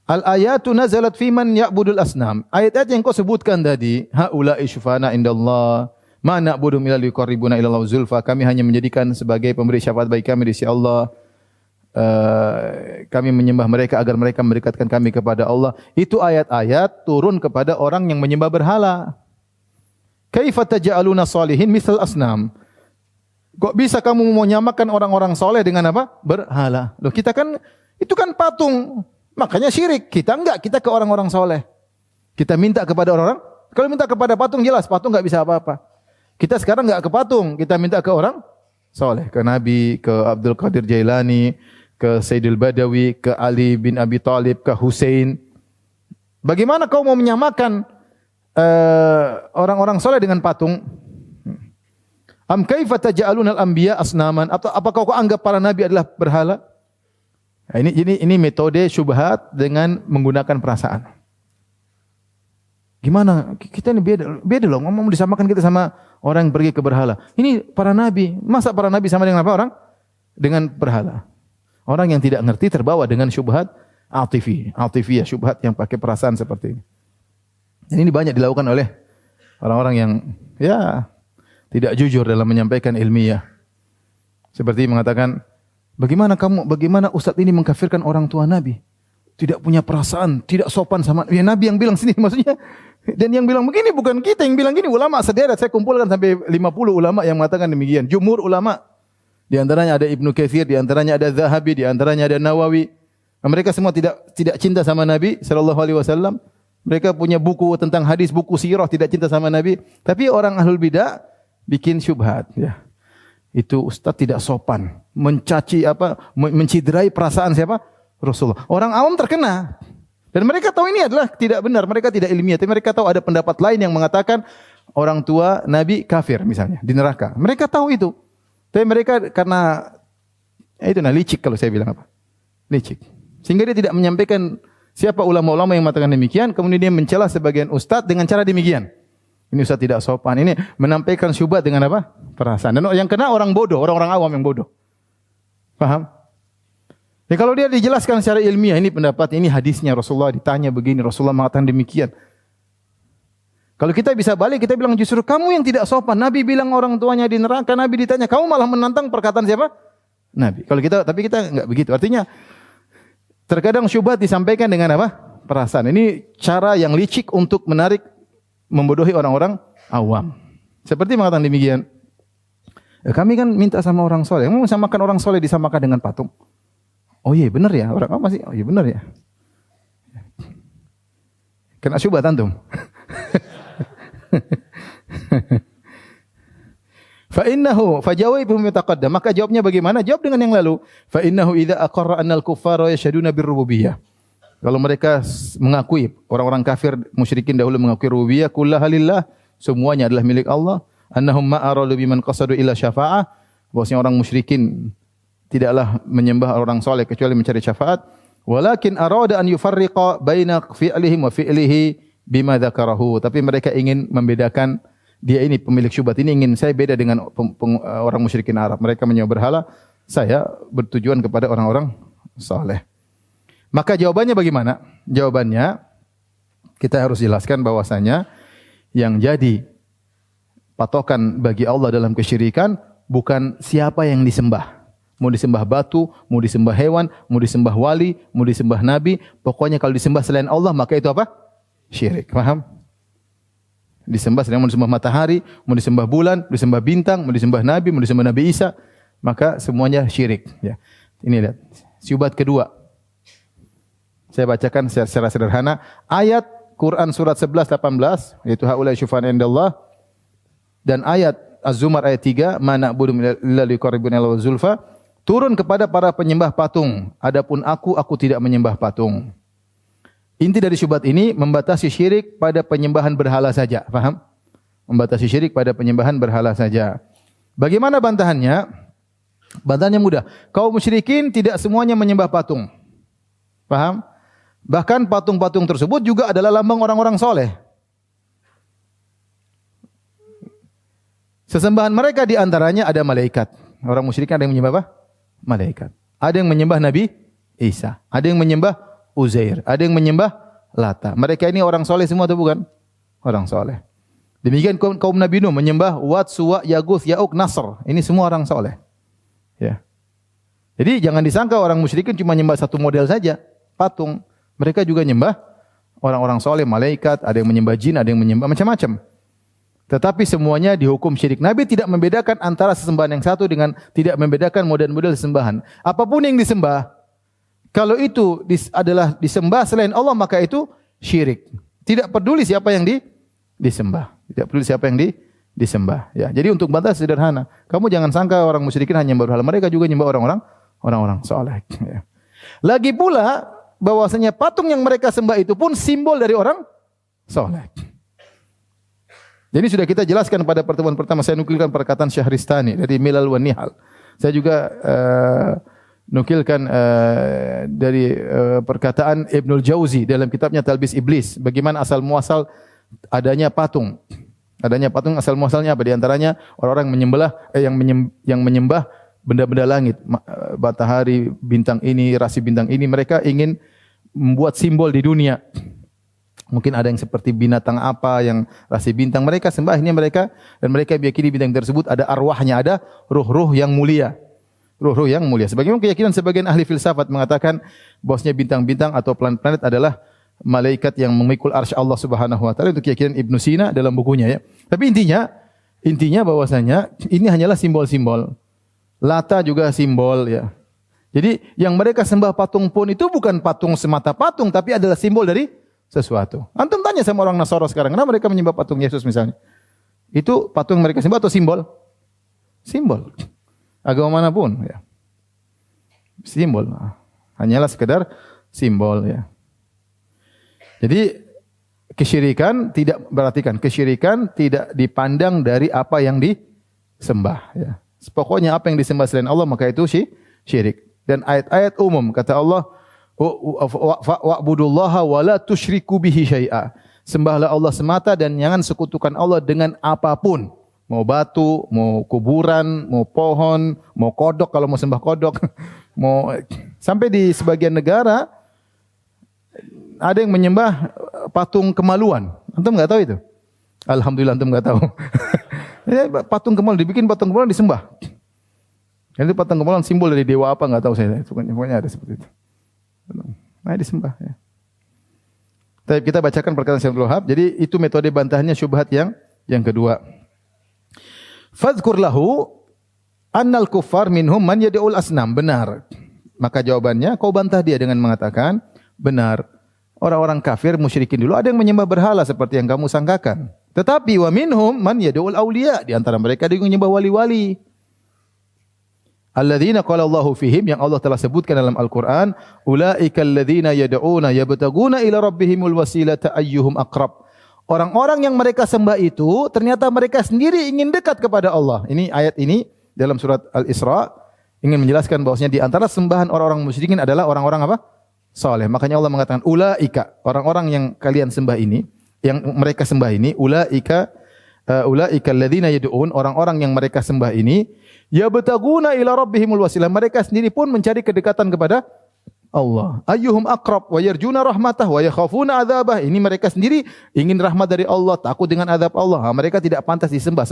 al ayatu nazalat fi man ya'budul asnam. Ayat-ayat yang kau sebutkan tadi, haula syufana indallah, ma na'budu illa liqarribuna ila Allah zulfa, kami hanya menjadikan sebagai pemberi syafaat bagi kami di sisi Allah. Kami menyembah mereka agar mereka mendekatkan kami kepada Allah. Itu ayat-ayat turun kepada orang yang menyembah berhala. Kaifa taj'aluna salihin misal asnam? Kok bisa kamu menyamakan orang-orang soleh dengan apa? Berhala. Loh, kita kan, itu kan patung. Makanya syirik. Kita enggak, kita ke orang-orang soleh. Kita minta kepada orang-orang. Kalau minta kepada patung, jelas patung enggak bisa apa-apa. Kita sekarang enggak ke patung. Kita minta ke orang soleh. Ke Nabi, ke Abdul Qadir Jailani, ke Sayyidul Badawi, ke Ali bin Abi Thalib, ke Hussein. Bagaimana kau mau menyamakan orang-orang soleh dengan patung? Am kaifa taj'aluna al-anbiya asnaman? Atau apakah kau anggap para nabi adalah berhala? Nah, ini metode syubhat dengan menggunakan perasaan. Gimana? Kita ini beda loh, ngomong disamakan kita sama orang yang pergi ke berhala. Ini para nabi. Masa para nabi sama dengan apa orang? Dengan berhala. Orang yang tidak ngerti terbawa dengan syubhat atifiyah, syubhat yang pakai perasaan seperti ini. Dan ini banyak dilakukan oleh orang-orang yang tidak jujur dalam menyampaikan ilmiah. Seperti mengatakan, bagaimana Ustadz ini mengkafirkan orang tua Nabi? Tidak punya perasaan, tidak sopan sama Nabi yang bilang sendiri maksudnya. Dan yang bilang begini bukan kita yang bilang gini, ulama sederet. Saya kumpulkan sampai 50 ulama yang mengatakan demikian. Jumhur ulama. Di antaranya ada Ibnu Katsir, di antaranya ada Zahabi, di antaranya ada Nawawi. Mereka semua tidak cinta sama Nabi sallallahu alaihi wasallam. Mereka punya buku tentang hadis, buku sirah, tidak cinta sama Nabi. Tapi orang ahlul bidah bikin syubhat, ya. Itu ustaz tidak sopan, mencaci menciderai perasaan siapa? Rasulullah. Orang awam terkena. Dan mereka tahu ini adalah tidak benar, mereka tidak ilmiah, tapi mereka tahu ada pendapat lain yang mengatakan orang tua Nabi kafir misalnya, di neraka. Mereka tahu itu. Tapi mereka karena licik kalau saya bilang apa? Licik. Sehingga dia tidak menyampaikan siapa ulama-ulama yang mengatakan demikian, kemudian dia mencela sebagian ustaz dengan cara demikian. Ini ustaz tidak sopan. Ini menampilkan syubhat dengan apa? Perasaan. Dan yang kena orang bodoh, orang-orang awam yang bodoh. Paham? Ya kalau dia dijelaskan secara ilmiah, ini pendapat, ini hadisnya Rasulullah ditanya begini, Rasulullah mengatakan demikian. Kalau kita bisa balik, kita bilang justru kamu yang tidak sopan. Nabi bilang orang tuanya di neraka, Nabi ditanya, kamu malah menantang perkataan siapa? Nabi. Tapi kita enggak begitu. Artinya terkadang syubhat disampaikan dengan apa? Perasaan. Ini cara yang licik untuk menarik, membodohi orang-orang awam. Seperti mengatakan demikian. Kami kan minta sama orang soleh. Kamu samakan orang soleh disamakan dengan patung. Oh iya benar ya. Orang apa sih? Oh iya benar ya. Kena syubhat antum. Fa innahu fajawibuhum yataqaddam. Maka jawabnya bagaimana? Jawab dengan yang lalu. Fa innahu idza aqarra annal kuffara yashhaduna birrububiyah. Kalau mereka mengakui, orang-orang kafir musyrikin dahulu mengakui rububiyah, kullaha lillah, semuanya adalah milik Allah. Annahum ma aradu biman qasadu illa syafa'ah. Bahwasanya orang musyrikin tidaklah menyembah orang soleh kecuali mencari syafaat. Walakin arada an yufarriqa baina fi'lihim wa fi'lihi bima dzakarahu. Tapi mereka ingin membedakan, dia ini pemilik syubhat ini ingin saya beda dengan orang musyrikin Arab. Mereka menyembah berhala, saya bertujuan kepada orang-orang saleh. Maka jawabannya bagaimana? Jawabannya kita harus jelaskan bahwasanya yang jadi patokan bagi Allah dalam kesyirikan bukan siapa yang disembah. Mau disembah batu, mau disembah hewan, mau disembah wali, mau disembah nabi, pokoknya kalau disembah selain Allah maka itu apa? Syirik. Paham? Disembah selain, mau disembah matahari, mau disembah bulan, mau disembah bintang, mau disembah nabi, mau disembah Nabi Isa, maka semuanya syirik. Ya. Ini lihat. Syubhat kedua. Saya bacakan secara sederhana ayat Quran surat 11-18 yaitu haula syufa'an indallah, dan ayat Az-Zumar ayat 3 ma na'budu illa liqarribuna ila zulfa turun kepada para penyembah patung. Adapun aku tidak menyembah patung. Inti dari syubhat ini membatasi syirik pada penyembahan berhala saja. Paham? Membatasi syirik pada penyembahan berhala saja. Bagaimana bantahannya? Bantahannya mudah. Kaum musyrikin tidak semuanya menyembah patung. Paham? Bahkan patung-patung tersebut juga adalah lambang orang-orang soleh. Sesembahan mereka di antaranya ada malaikat. Orang musyrikin ada yang menyembah apa? Malaikat. Ada yang menyembah Nabi Isa. Ada yang menyembah Uzair. Ada yang menyembah Lata. Mereka ini orang soleh semua atau bukan? Orang soleh. Demikian kaum Nabi Nuh menyembah Wat, Suwa, Yaguth, Ya'uq, Nasr. Ini semua orang soleh. Ya. Jadi jangan disangka orang musyrikin cuma menyembah satu model saja. Patung. Mereka juga menyembah orang-orang soleh, malaikat. Ada yang menyembah jin, ada yang menyembah macam-macam. Tetapi semuanya dihukum syirik. Nabi tidak membedakan antara sesembahan yang satu dengan tidak membedakan model-model sesembahan. Apapun yang disembah, kalau itu adalah disembah selain Allah, maka itu syirik. Tidak peduli siapa yang disembah. Tidak peduli siapa yang disembah. Ya, jadi untuk bantah sederhana. Kamu jangan sangka orang musyrikin hanya menyembah berhala. Mereka juga menyembah orang-orang saleh. Ya. Lagi pula bahwasanya patung yang mereka sembah itu pun simbol dari orang saleh. Jadi sudah kita jelaskan pada pertemuan pertama, saya nukilkan perkataan Syahristani dari Milal wa Nihal. Saya juga nukilkan dari perkataan Ibnul Jauzi dalam kitabnya Talbis Iblis, bagaimana asal muasal adanya patung. Adanya patung asal muasalnya apa? Di antaranya orang-orang yang menyembah benda-benda langit, matahari, bintang ini, rasi bintang ini, mereka ingin membuat simbol di dunia. Mungkin ada yang seperti binatang apa yang rasi bintang, mereka sembah ini mereka, dan mereka meyakini bintang tersebut ada arwahnya, ada ruh-ruh yang mulia. Ruh-ruh yang mulia. Sebagaimana keyakinan sebagian ahli filsafat mengatakan bahwasanya bintang-bintang atau planet-planet adalah malaikat yang memikul arsy Allah Subhanahu wa taala, itu keyakinan Ibnu Sina dalam bukunya ya. Tapi intinya bahwasanya ini hanyalah simbol-simbol. Lata juga simbol ya. Jadi yang mereka sembah patung pun itu bukan patung semata patung, tapi adalah simbol dari sesuatu. Antum tanya sama orang Nasara sekarang, kenapa mereka menyembah patung Yesus misalnya? Itu patung yang mereka sembah atau simbol? Simbol. Agama manapun ya. Simbol. Hanyalah sekedar simbol ya. Jadi kesyirikan tidak dipandang dari apa yang disembah ya. Pokoknya apa yang disembah selain Allah maka itu syirik. Dan ayat-ayat umum kata Allah, wa'budullaha wa la tusyriku bihi syai'a. Sembahlah Allah semata dan jangan sekutukan Allah dengan apapun. Mau batu, mau kuburan, mau pohon, mau kodok kalau mau sembah kodok. Mau sampai di sebagian negara ada yang menyembah patung kemaluan. Antum enggak tahu itu? Alhamdulillah antum enggak tahu. Ya, patung kemolan dibikin patung kemolan disembah. Jadi patung kemolan simbol dari dewa apa enggak tahu saya. Pokoknya ada seperti itu. Nah, disembah ya. Tapi kita bacakan perkataan Syekh Abdul Wahab. Jadi itu metode bantahannya syubhat yang kedua. Fadhkur lahu annal kuffar minhum man yad'ul asnam. Benar. Maka jawabannya kau bantah dia dengan mengatakan benar. Orang-orang kafir musyrikin dulu ada yang menyembah berhala seperti yang kamu sangkakan. Tetapi wa minhum man yad'ul awliya, di antara mereka ada yang menyembah wali-wali. Alladzina qala Allahu fihim, yang Allah telah sebutkan dalam Al-Qur'an, ulaika alladzina yad'una yabtaguna ila rabbihimul wasilata ayyuhum aqrab. Orang-orang yang mereka sembah itu ternyata mereka sendiri ingin dekat kepada Allah. Ini ayat ini dalam surat Al-Isra ingin menjelaskan bahwasanya di antara sembahan orang-orang musyrikin adalah orang-orang apa? Saleh. Makanya Allah mengatakan ulaika, orang-orang yang kalian sembah ini, yang mereka sembah ini, ulaika alladzina yad'un, orang-orang yang mereka sembah ini, yabtaguna ila rabbihimul wasilah, mereka sendiri pun mencari kedekatan kepada Allah. Ayyuhum aqrab wa yarjuna rahmatah wa yakhafuna adzabah. Ini mereka sendiri ingin rahmat dari Allah, takut dengan azab Allah. Mereka tidak pantas disembah.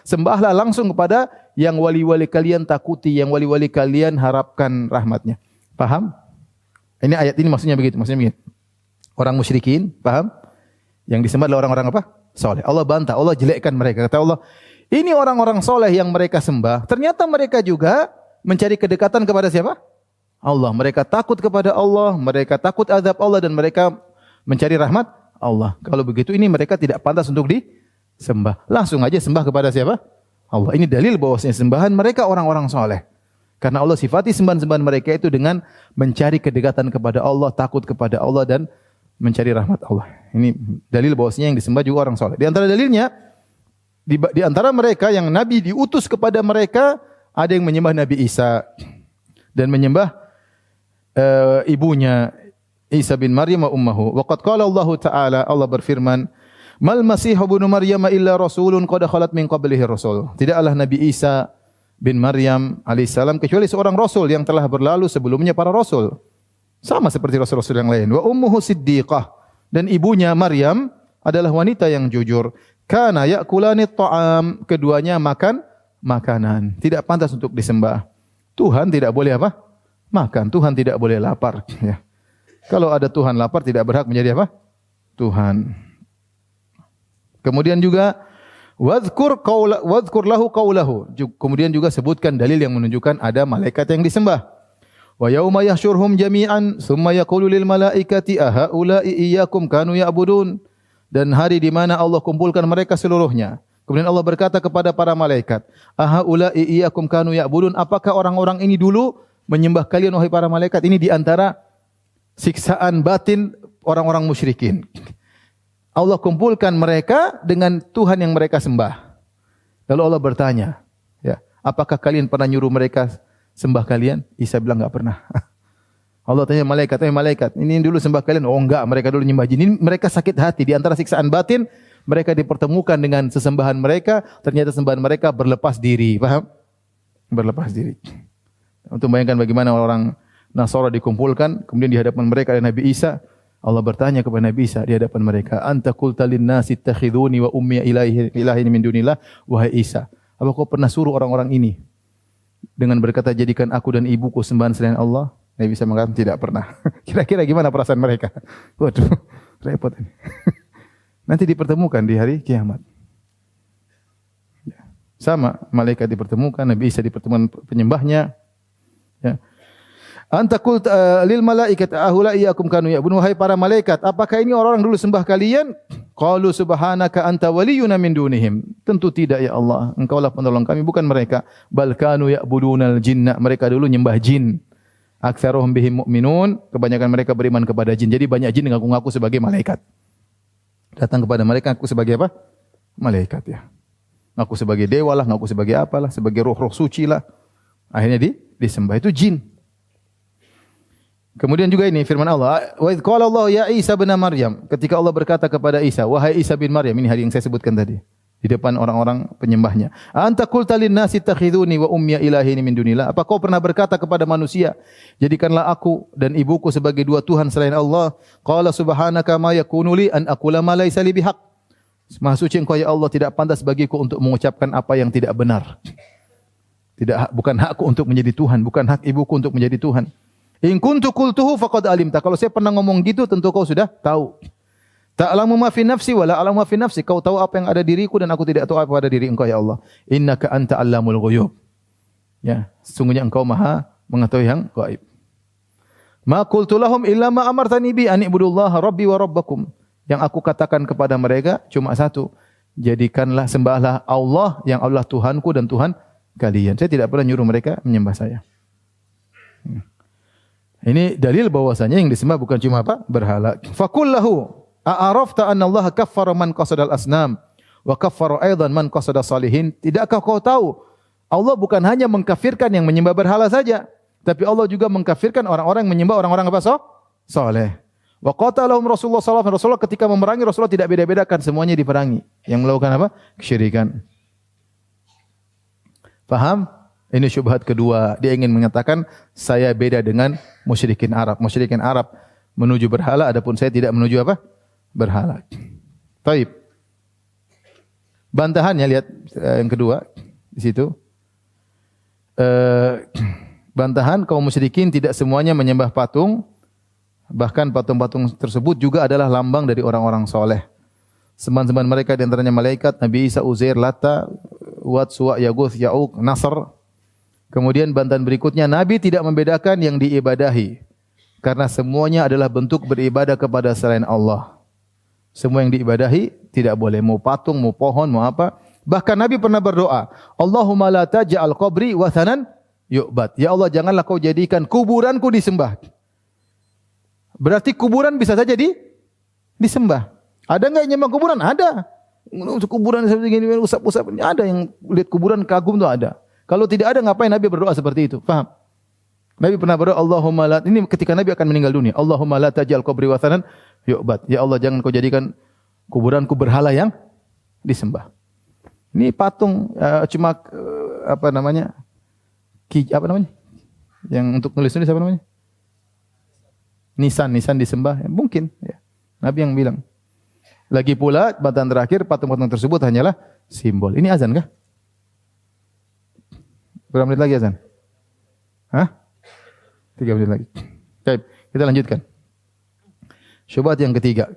Sembahlah langsung kepada yang wali-wali kalian takuti, yang wali-wali kalian harapkan rahmatnya. Paham? Ini ayat ini maksudnya begitu, Orang musyrikin, paham? Yang disembah adalah orang-orang apa? Saleh. Allah bantah, Allah jelekkan mereka. Kata Allah, ini orang-orang soleh yang mereka sembah, ternyata mereka juga mencari kedekatan kepada siapa? Allah. Mereka takut kepada Allah, mereka takut azab Allah, dan mereka mencari rahmat Allah. Kalau begitu ini mereka tidak pantas untuk disembah. Langsung aja sembah kepada siapa? Allah. Ini dalil bahwasanya sembahan mereka orang-orang soleh. Karena Allah sifati sembahan-sembahan mereka itu dengan mencari kedekatan kepada Allah, takut kepada Allah, dan mencari rahmat Allah. Ini dalil bahwasanya yang disembah juga orang soleh. Di antara dalilnya, di antara mereka yang Nabi diutus kepada mereka, ada yang menyembah Nabi Isa dan menyembah ibunya Isa bin Maryam wa ummuhu. Wa qad qala Allah Ta'ala, Allah berfirman, "Mal Masih ibnu Maryam illa rasulun qad khalat min qablihi rasul." Tidaklah Nabi Isa bin Maryam alaihissalam kecuali seorang rasul yang telah berlalu sebelumnya para rasul. Sama seperti rasul-rasul yang lain. Wa ummuhu siddiqah, dan ibunya Maryam adalah wanita yang jujur. Kana ya'kulani ta'am, keduanya makan makanan. Tidak pantas untuk disembah. Tuhan tidak boleh apa? Makan. Tuhan tidak boleh lapar. Ya. Kalau ada Tuhan lapar, tidak berhak menjadi apa? Tuhan. Kemudian juga wadhkur lahu qawlahu. Kemudian juga sebutkan dalil yang menunjukkan ada malaikat yang disembah. Wa yauma yahsyurhum jami'an tsumma yaqulu lil malaikati ahaula'i iyyakum kanu ya'budun. Dan hari di mana Allah kumpulkan mereka seluruhnya. Kemudian Allah berkata kepada para malaikat, ahaula'i iyyakum kanu ya'budun, apakah orang-orang ini dulu menyembah kalian wahai para malaikat? Ini di antara siksaan batin orang-orang musyrikin. Allah kumpulkan mereka dengan Tuhan yang mereka sembah. Lalu Allah bertanya, ya, apakah kalian pernah nyuruh mereka sembah kalian? Isa bilang enggak pernah. Allah tanya malaikat, malaikat, ini dulu sembah kalian? Oh enggak, mereka dulu nyembah jin. Ini mereka sakit hati. Di antara siksaan batin, mereka dipertemukan dengan sesembahan mereka, ternyata sembahan mereka berlepas diri. Paham? Berlepas diri. Untuk bayangkan bagaimana orang Nasara dikumpulkan, kemudian di hadapan mereka ada Nabi Isa. Allah bertanya kepada Nabi Isa di hadapan mereka, anta qulta lin-nasi ittakhiduni wa ummi ilahin min dunillah. Wahai Isa, apa kau pernah suruh orang-orang ini dengan berkata jadikan aku dan ibuku sembahan selain Allah? Nabi Isa mengatakan tidak pernah. Kira-kira gimana perasaan mereka? Waduh, repot ini. Nanti dipertemukan di hari kiamat. Sama, malaikat dipertemukan, Nabi Isa dipertemukan penyembahnya. Ya. Anta qult lil malaikat ahula iyyakum kanu ya'budun, wahai para malaikat, apakah ini orang-orang dulu sembah kalian? Qalu subhanaka anta waliyuna min dunihim. Tentu tidak ya Allah, engkaulah penolong kami, bukan mereka. Bal kanu ya'budunal jinna, mereka dulu nyembah jin. Aktsaruhum bihim mu'minun, kebanyakan mereka beriman kepada jin. Jadi banyak jin ngaku-ngaku sebagai malaikat. Datang kepada mereka ngaku sebagai apa? Malaikat ya. Ngaku sebagai dewa lah, ngaku sebagai apalah, sebagai roh-roh suci lah. Akhirnya disembah, itu jin. Kemudian juga ini firman Allah, wa idz qala Allah ya Isa bin Maryam, ketika Allah berkata kepada Isa, wahai Isa bin Maryam, ini hari yang saya sebutkan tadi di depan orang-orang penyembahnya. Anta qulta lin-nasi ittakhiduni wa ummi ilahin min dunillah. Apa kau pernah berkata kepada manusia, jadikanlah aku dan ibuku sebagai dua tuhan selain Allah? Qala subhanaka ma yakunu li an aqula ma laysa li bihaq. Maha suci Engkau ya Allah, tidak pantas bagiku untuk mengucapkan apa yang tidak benar. Bukan hakku untuk menjadi Tuhan, bukan hak ibuku untuk menjadi Tuhan. In kuntu qultuhu faqad alimta. Kalau saya pernah ngomong gitu tentu kau sudah tahu. Ta'lamu ma fi nafsi wa la a'lamu ma fi nafsi. Kau tahu apa yang ada diriku dan aku tidak tahu apa pada diri Engkau ya Allah. Innaka anta 'allamul ghuyub. Ya, sesungguhnya Engkau Maha mengetahui yang gaib. Ma qultu lahum illa ma amartani bi an ibudullaha rabbi wa rabbakum. Yang aku katakan kepada mereka cuma satu. Jadikanlah sembahlah Allah yang Allah Tuhanku dan Tuhan kalian. Saya tidak pernah nyuruh mereka menyembah saya. Ini dalil bahwasanya yang disembah bukan cuma apa? Berhala. Fakullahu a'arafta anna Allah kaffara man qasadal asnam wa kaffara aidan man qasada salihin. Tidakkah kau tahu Allah bukan hanya mengkafirkan yang menyembah berhala saja, tapi Allah juga mengkafirkan orang-orang yang menyembah orang-orang apa? Saleh. Wa qatalahum Rasulullah sallallahu alaihi wasallam, ketika memerangi Rasulullah tidak beda-bedakan, semuanya diperangi. Yang melakukan apa? Kesyirikan. Paham? Ini syubhat kedua. Dia ingin mengatakan saya beda dengan musyrikin Arab. Musyrikin Arab menuju berhala, adapun saya tidak menuju apa? Berhala. Taib. Bantahannya lihat yang kedua di situ. Bantahan kaum musyrikin tidak semuanya menyembah patung. Bahkan patung-patung tersebut juga adalah lambang dari orang-orang soleh. Semban-semban mereka di antaranya malaikat, Nabi Isa, Uzair, Lata, Wat, Suwa, Yaguth, Ya'uq, Nasr. Kemudian bantahan berikutnya, Nabi tidak membedakan yang diibadahi. Karena semuanya adalah bentuk beribadah kepada selain Allah. Semua yang diibadahi tidak boleh. Mau patung, mau pohon, mau apa. Bahkan Nabi pernah berdoa, Allahumma la taj'al qabri wathanan yu'bad. Ya Allah, janganlah kau jadikan kuburanku disembah. Berarti kuburan bisa saja disembah. Ada enggak yang nyembah kuburan? Ada. Kuburan seperti ini, usap-usap. Ada yang lihat kuburan kagum tuh ada. Kalau tidak ada, ngapain Nabi berdoa seperti itu? Faham? Nabi pernah berdoa, Allahumma la, ini ketika Nabi akan meninggal dunia. Allahumma la taj'al qabri wathanan yu'bad. Ya Allah, jangan kau jadikan kuburanku berhala yang disembah. Ini patung cuma apa namanya? Apa namanya? Yang untuk nulis-nulis apa namanya? Nisan disembah, ya, mungkin ya. Nabi yang bilang. Lagi pula bantahan terakhir, patung-patung tersebut hanyalah simbol. Ini azan kah? Berapa menit lagi azan? Hah? 3 menit lagi. Baik, kita lanjutkan. Syubhat yang ketiga.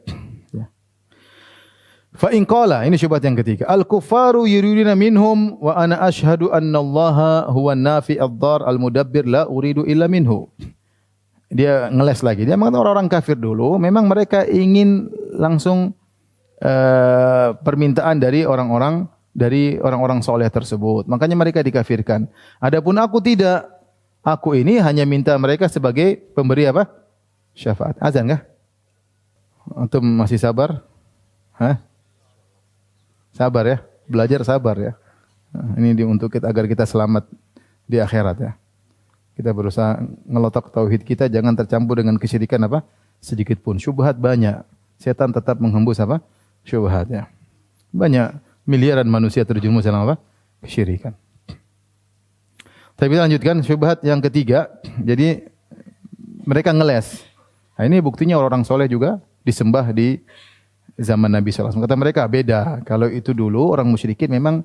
Ya. Fa in qala, ini syubhat yang ketiga. Al-kuffaru yuriduna minhum wa ana ashhadu anna Allaha huwa an-nafi ad-dar al-mudabbir la uridu illa minhu. Dia ngeles lagi. Dia mengatakan orang-orang kafir dulu, memang mereka ingin langsung permintaan dari orang-orang soleh tersebut. Makanya mereka dikafirkan. Adapun aku tidak. Aku ini hanya minta mereka sebagai pemberi apa? Syafaat. Azan kah? Antum masih sabar? Hah? Sabar ya. Belajar sabar ya. Nah, ini untuk kita agar kita selamat di akhirat ya. Kita berusaha ngelotok tauhid kita, jangan tercampur dengan kesyirikan apa? Sedikit pun. Syubhat banyak. Setan tetap menghembus apa? Syubhat ya. Banyak miliaran manusia terjerumus dalam apa? Kesyirikan. Tapi kita lanjutkan syubhat yang ketiga. Jadi mereka ngeles. Nah, ini buktinya orang-orang soleh juga disembah di zaman Nabi SAW. Kata mereka beda. Kalau itu dulu orang musyrikin memang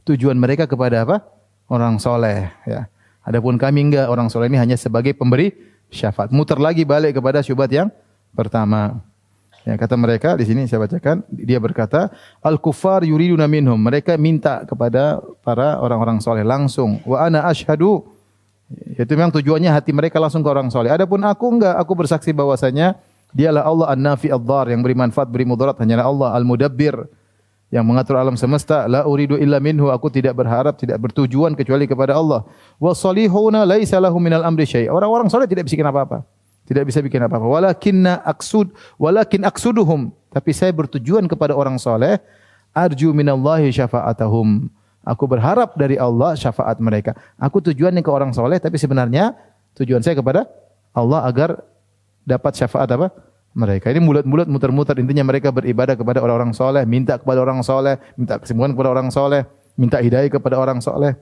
tujuan mereka kepada apa? Orang soleh ya. Adapun kami enggak, orang soleh ini hanya sebagai pemberi syafaat. Muter lagi balik kepada syubhat yang pertama. Ya, kata mereka di sini saya bacakan, dia berkata, al-kuffar yuriduna minhum. Mereka minta kepada para orang-orang soleh langsung. Wa ana asyhadu. Itu memang tujuannya hati mereka langsung ke orang soleh. Adapun aku enggak, aku bersaksi bahwasanya dialah Allah an-nafi ad-dar, yang beri manfaat, beri mudarat, hanyalah Allah al-mudabbir, yang mengatur alam semesta. La uridu illa minhu, aku tidak berharap, tidak bertujuan kecuali kepada Allah. Wa salihuna laisa lahum minal amri syai'. Orang-orang saleh tidak bisa bikin apa-apa. Tidak bisa bikin apa-apa. Walakin aksuduhum. Tapi saya bertujuan kepada orang saleh. Arju minallahi syafa'atahum. Aku berharap dari Allah syafaat mereka. Aku tujuannya ke orang saleh, tapi sebenarnya tujuan saya kepada Allah agar dapat syafaat apa? Mereka. Ini mulut-mulut muter-muter, intinya mereka beribadah kepada orang-orang soleh, minta kepada orang soleh, minta kesembuhan kepada orang soleh, minta hidayah kepada orang soleh.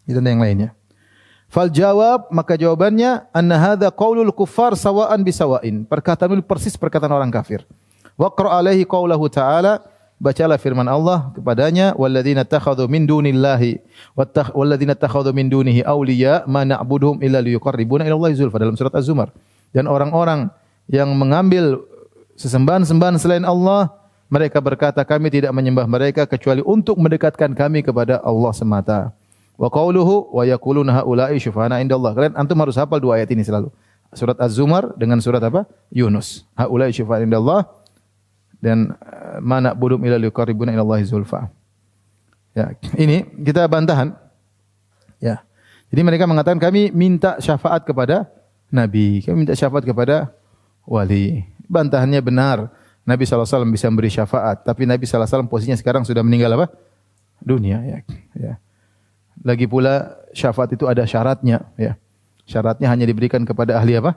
Itu dan yang lainnya. Fal jawab, maka jawabannya anna hadza qaulul kuffar sawa'an bisawain. Perkataan itu persis perkataan orang kafir. Wa qra alaihi qaulahu ta'ala bacalah firman Allah kepadanya, walladzina takhadhu min dunillahi walladzina takhadhu min dunihi awliya ma na'buduhum illa liyuqarribuna ila Allahi zulfa, dalam surat Az-Zumar. Dan orang-orang yang mengambil sesembahan-sembahan selain Allah, mereka berkata, kami tidak menyembah mereka kecuali untuk mendekatkan kami kepada Allah semata. Wa qauluhu wa yaquluna haula'i syufa'ana indallah. Kalian antum harus hafal dua ayat ini selalu. Surat Az-Zumar dengan surat apa? Yunus. Haula'i syufa'ana indallah dan ma na'budum illa liqarribuna ila Allahi zulfa. Ya, ini kita bantahan. Ya. Jadi mereka mengatakan kami minta syafaat kepada nabi, kami minta syafaat kepada wali. Bantahannya benar. Nabi SAW bisa memberi syafaat, tapi Nabi SAW posisinya sekarang sudah meninggal apa? Dunia, ya. Ya. Lagi pula syafaat itu ada syaratnya, ya. Syaratnya hanya diberikan kepada ahli apa?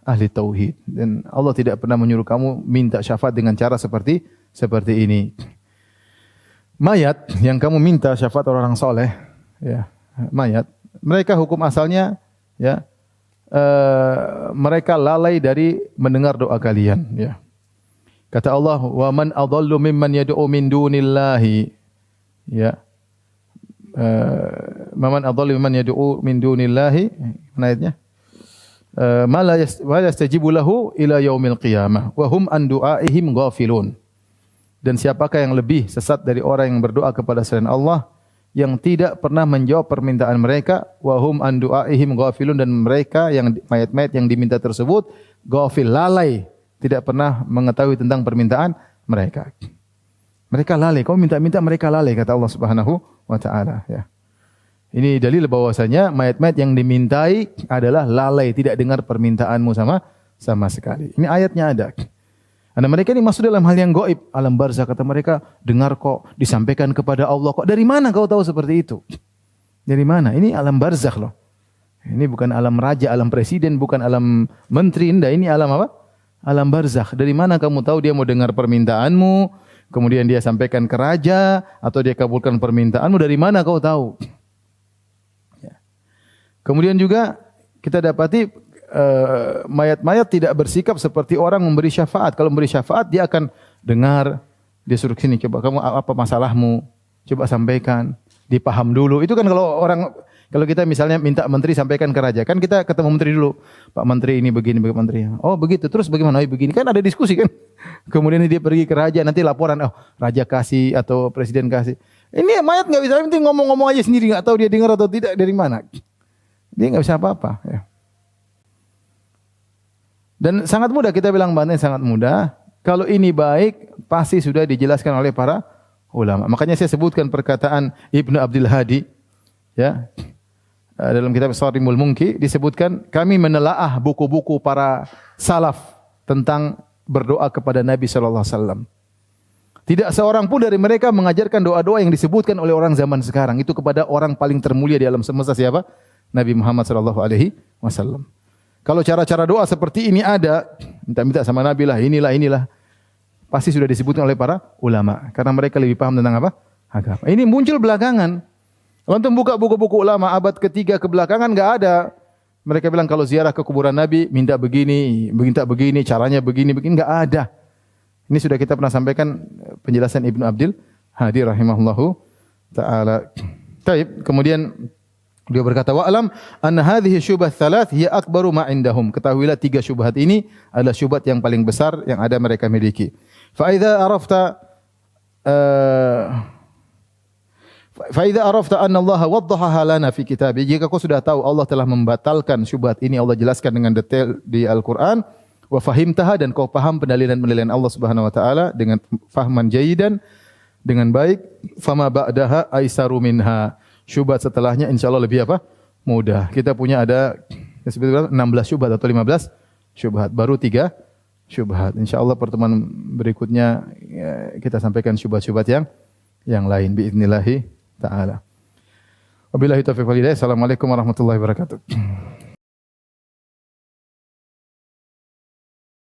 Ahli tauhid. Dan Allah tidak pernah menyuruh kamu minta syafaat dengan cara seperti ini. Mayat yang kamu minta syafaat orang soleh, ya, mayat. Mereka hukum asalnya, ya, mereka lalai dari mendengar doa kalian, ya. Kata Allah, wa man adallu mimman yad'u min dunillahi, ya. Man adallu mimman yad'u min dunillahi, mana ayatnya? Ma la yastajibu lahu ila yaumil qiyamah wa hum an du'aihim ghafilun. Dan siapakah yang lebih sesat dari orang yang berdoa kepada selain Allah yang tidak pernah menjawab permintaan mereka, wa hum an du'aihim ghafilun, dan mereka yang mayat-mayat yang diminta tersebut ghafil, lalai, tidak pernah mengetahui tentang permintaan mereka. Mereka lalai, kau minta-minta mereka lalai, kata Allah Subhanahu wa taala, ya. Ini dalil bahwasanya mayat-mayat yang dimintai adalah lalai, tidak dengar permintaanmu sama sekali. Ini ayatnya ada. Karena mereka ini masuk dalam hal yang gaib, alam barzakh, kata mereka, dengar kok, disampaikan kepada Allah kok. Dari mana kau tahu seperti itu? Dari mana? Ini alam barzakh loh. Ini bukan alam raja, alam presiden, bukan alam menteri, enggak. Ini alam apa? Alam barzakh. Dari mana kamu tahu dia mau dengar permintaanmu, kemudian dia sampaikan ke raja, atau dia kabulkan permintaanmu? Dari mana kau tahu? Ya. Kemudian juga kita dapati mayat-mayat tidak bersikap seperti orang memberi syafaat. Kalau memberi syafaat, dia akan dengar, dia suruh sini, coba kamu apa masalahmu, coba sampaikan, dipaham dulu. Itu kan kalau kita misalnya minta menteri sampaikan ke raja, kan kita ketemu menteri dulu. Pak menteri ini begini, Pak menteri. Oh begitu, terus bagaimana? Oh begini, kan ada diskusi kan. Kemudian dia pergi ke raja, nanti laporan, oh raja kasih atau presiden kasih. Ini mayat nggak bisa, nanti ngomong-ngomong aja sendiri, nggak tahu dia dengar atau tidak dari mana. Dia nggak bisa apa-apa. Ya. Dan sangat mudah, kita bilang bantuan sangat mudah. Kalau ini baik, pasti sudah dijelaskan oleh para ulama. Makanya saya sebutkan perkataan Ibnu Abdul Hadi, ya, dalam kitab Sharimul Munki disebutkan, kami menelaah buku-buku para salaf tentang berdoa kepada Nabi sallallahu alaihi wasallam. Tidak seorang pun dari mereka mengajarkan doa-doa yang disebutkan oleh orang zaman sekarang itu kepada orang paling termulia di alam semesta, siapa? Nabi Muhammad sallallahu alaihi wasallam. Kalau cara-cara doa seperti ini ada, minta-minta sama Nabi lah, inilah, pasti sudah disebutkan oleh para ulama. Karena mereka lebih paham tentang apa? Agama. Ini muncul belakangan. Kalau antum buka buku-buku ulama abad ketiga ke belakangan, nggak ada. Mereka bilang kalau ziarah ke kuburan Nabi, minta begini, caranya begini, nggak ada. Ini sudah kita pernah sampaikan penjelasan Ibnu Abdul Hadi rahimahullahu ta'ala. Taib, kemudian dia berkata, wa'alam anna hadhihi syubhat thalath hiya akbaru ma indahum. Ketahuilah tiga syubhat ini adalah syubhat yang paling besar yang ada mereka miliki. Fa idza arafta anna Allah waddahaha lana fi kitabih. Jika kau sudah tahu Allah telah membatalkan syubhat ini, Allah jelaskan dengan detail di Al-Qur'an, wa fahimtaha, dan kau paham pendalilan-pendalilan Allah Subhanahu wa taala dengan fahman jayyidan, dengan baik, fama ba'daha aisaru minha. Syubhat setelahnya insyaallah lebih apa? Mudah. Kita punya ada 16 syubhat atau 15 syubhat. Baru 3 syubhat. Insyaallah pertemuan berikutnya kita sampaikan syubhat-syubhat yang lain biidznillah taala. Wabillahi taufiq wal hidayah. Assalamualaikum warahmatullahi wabarakatuh.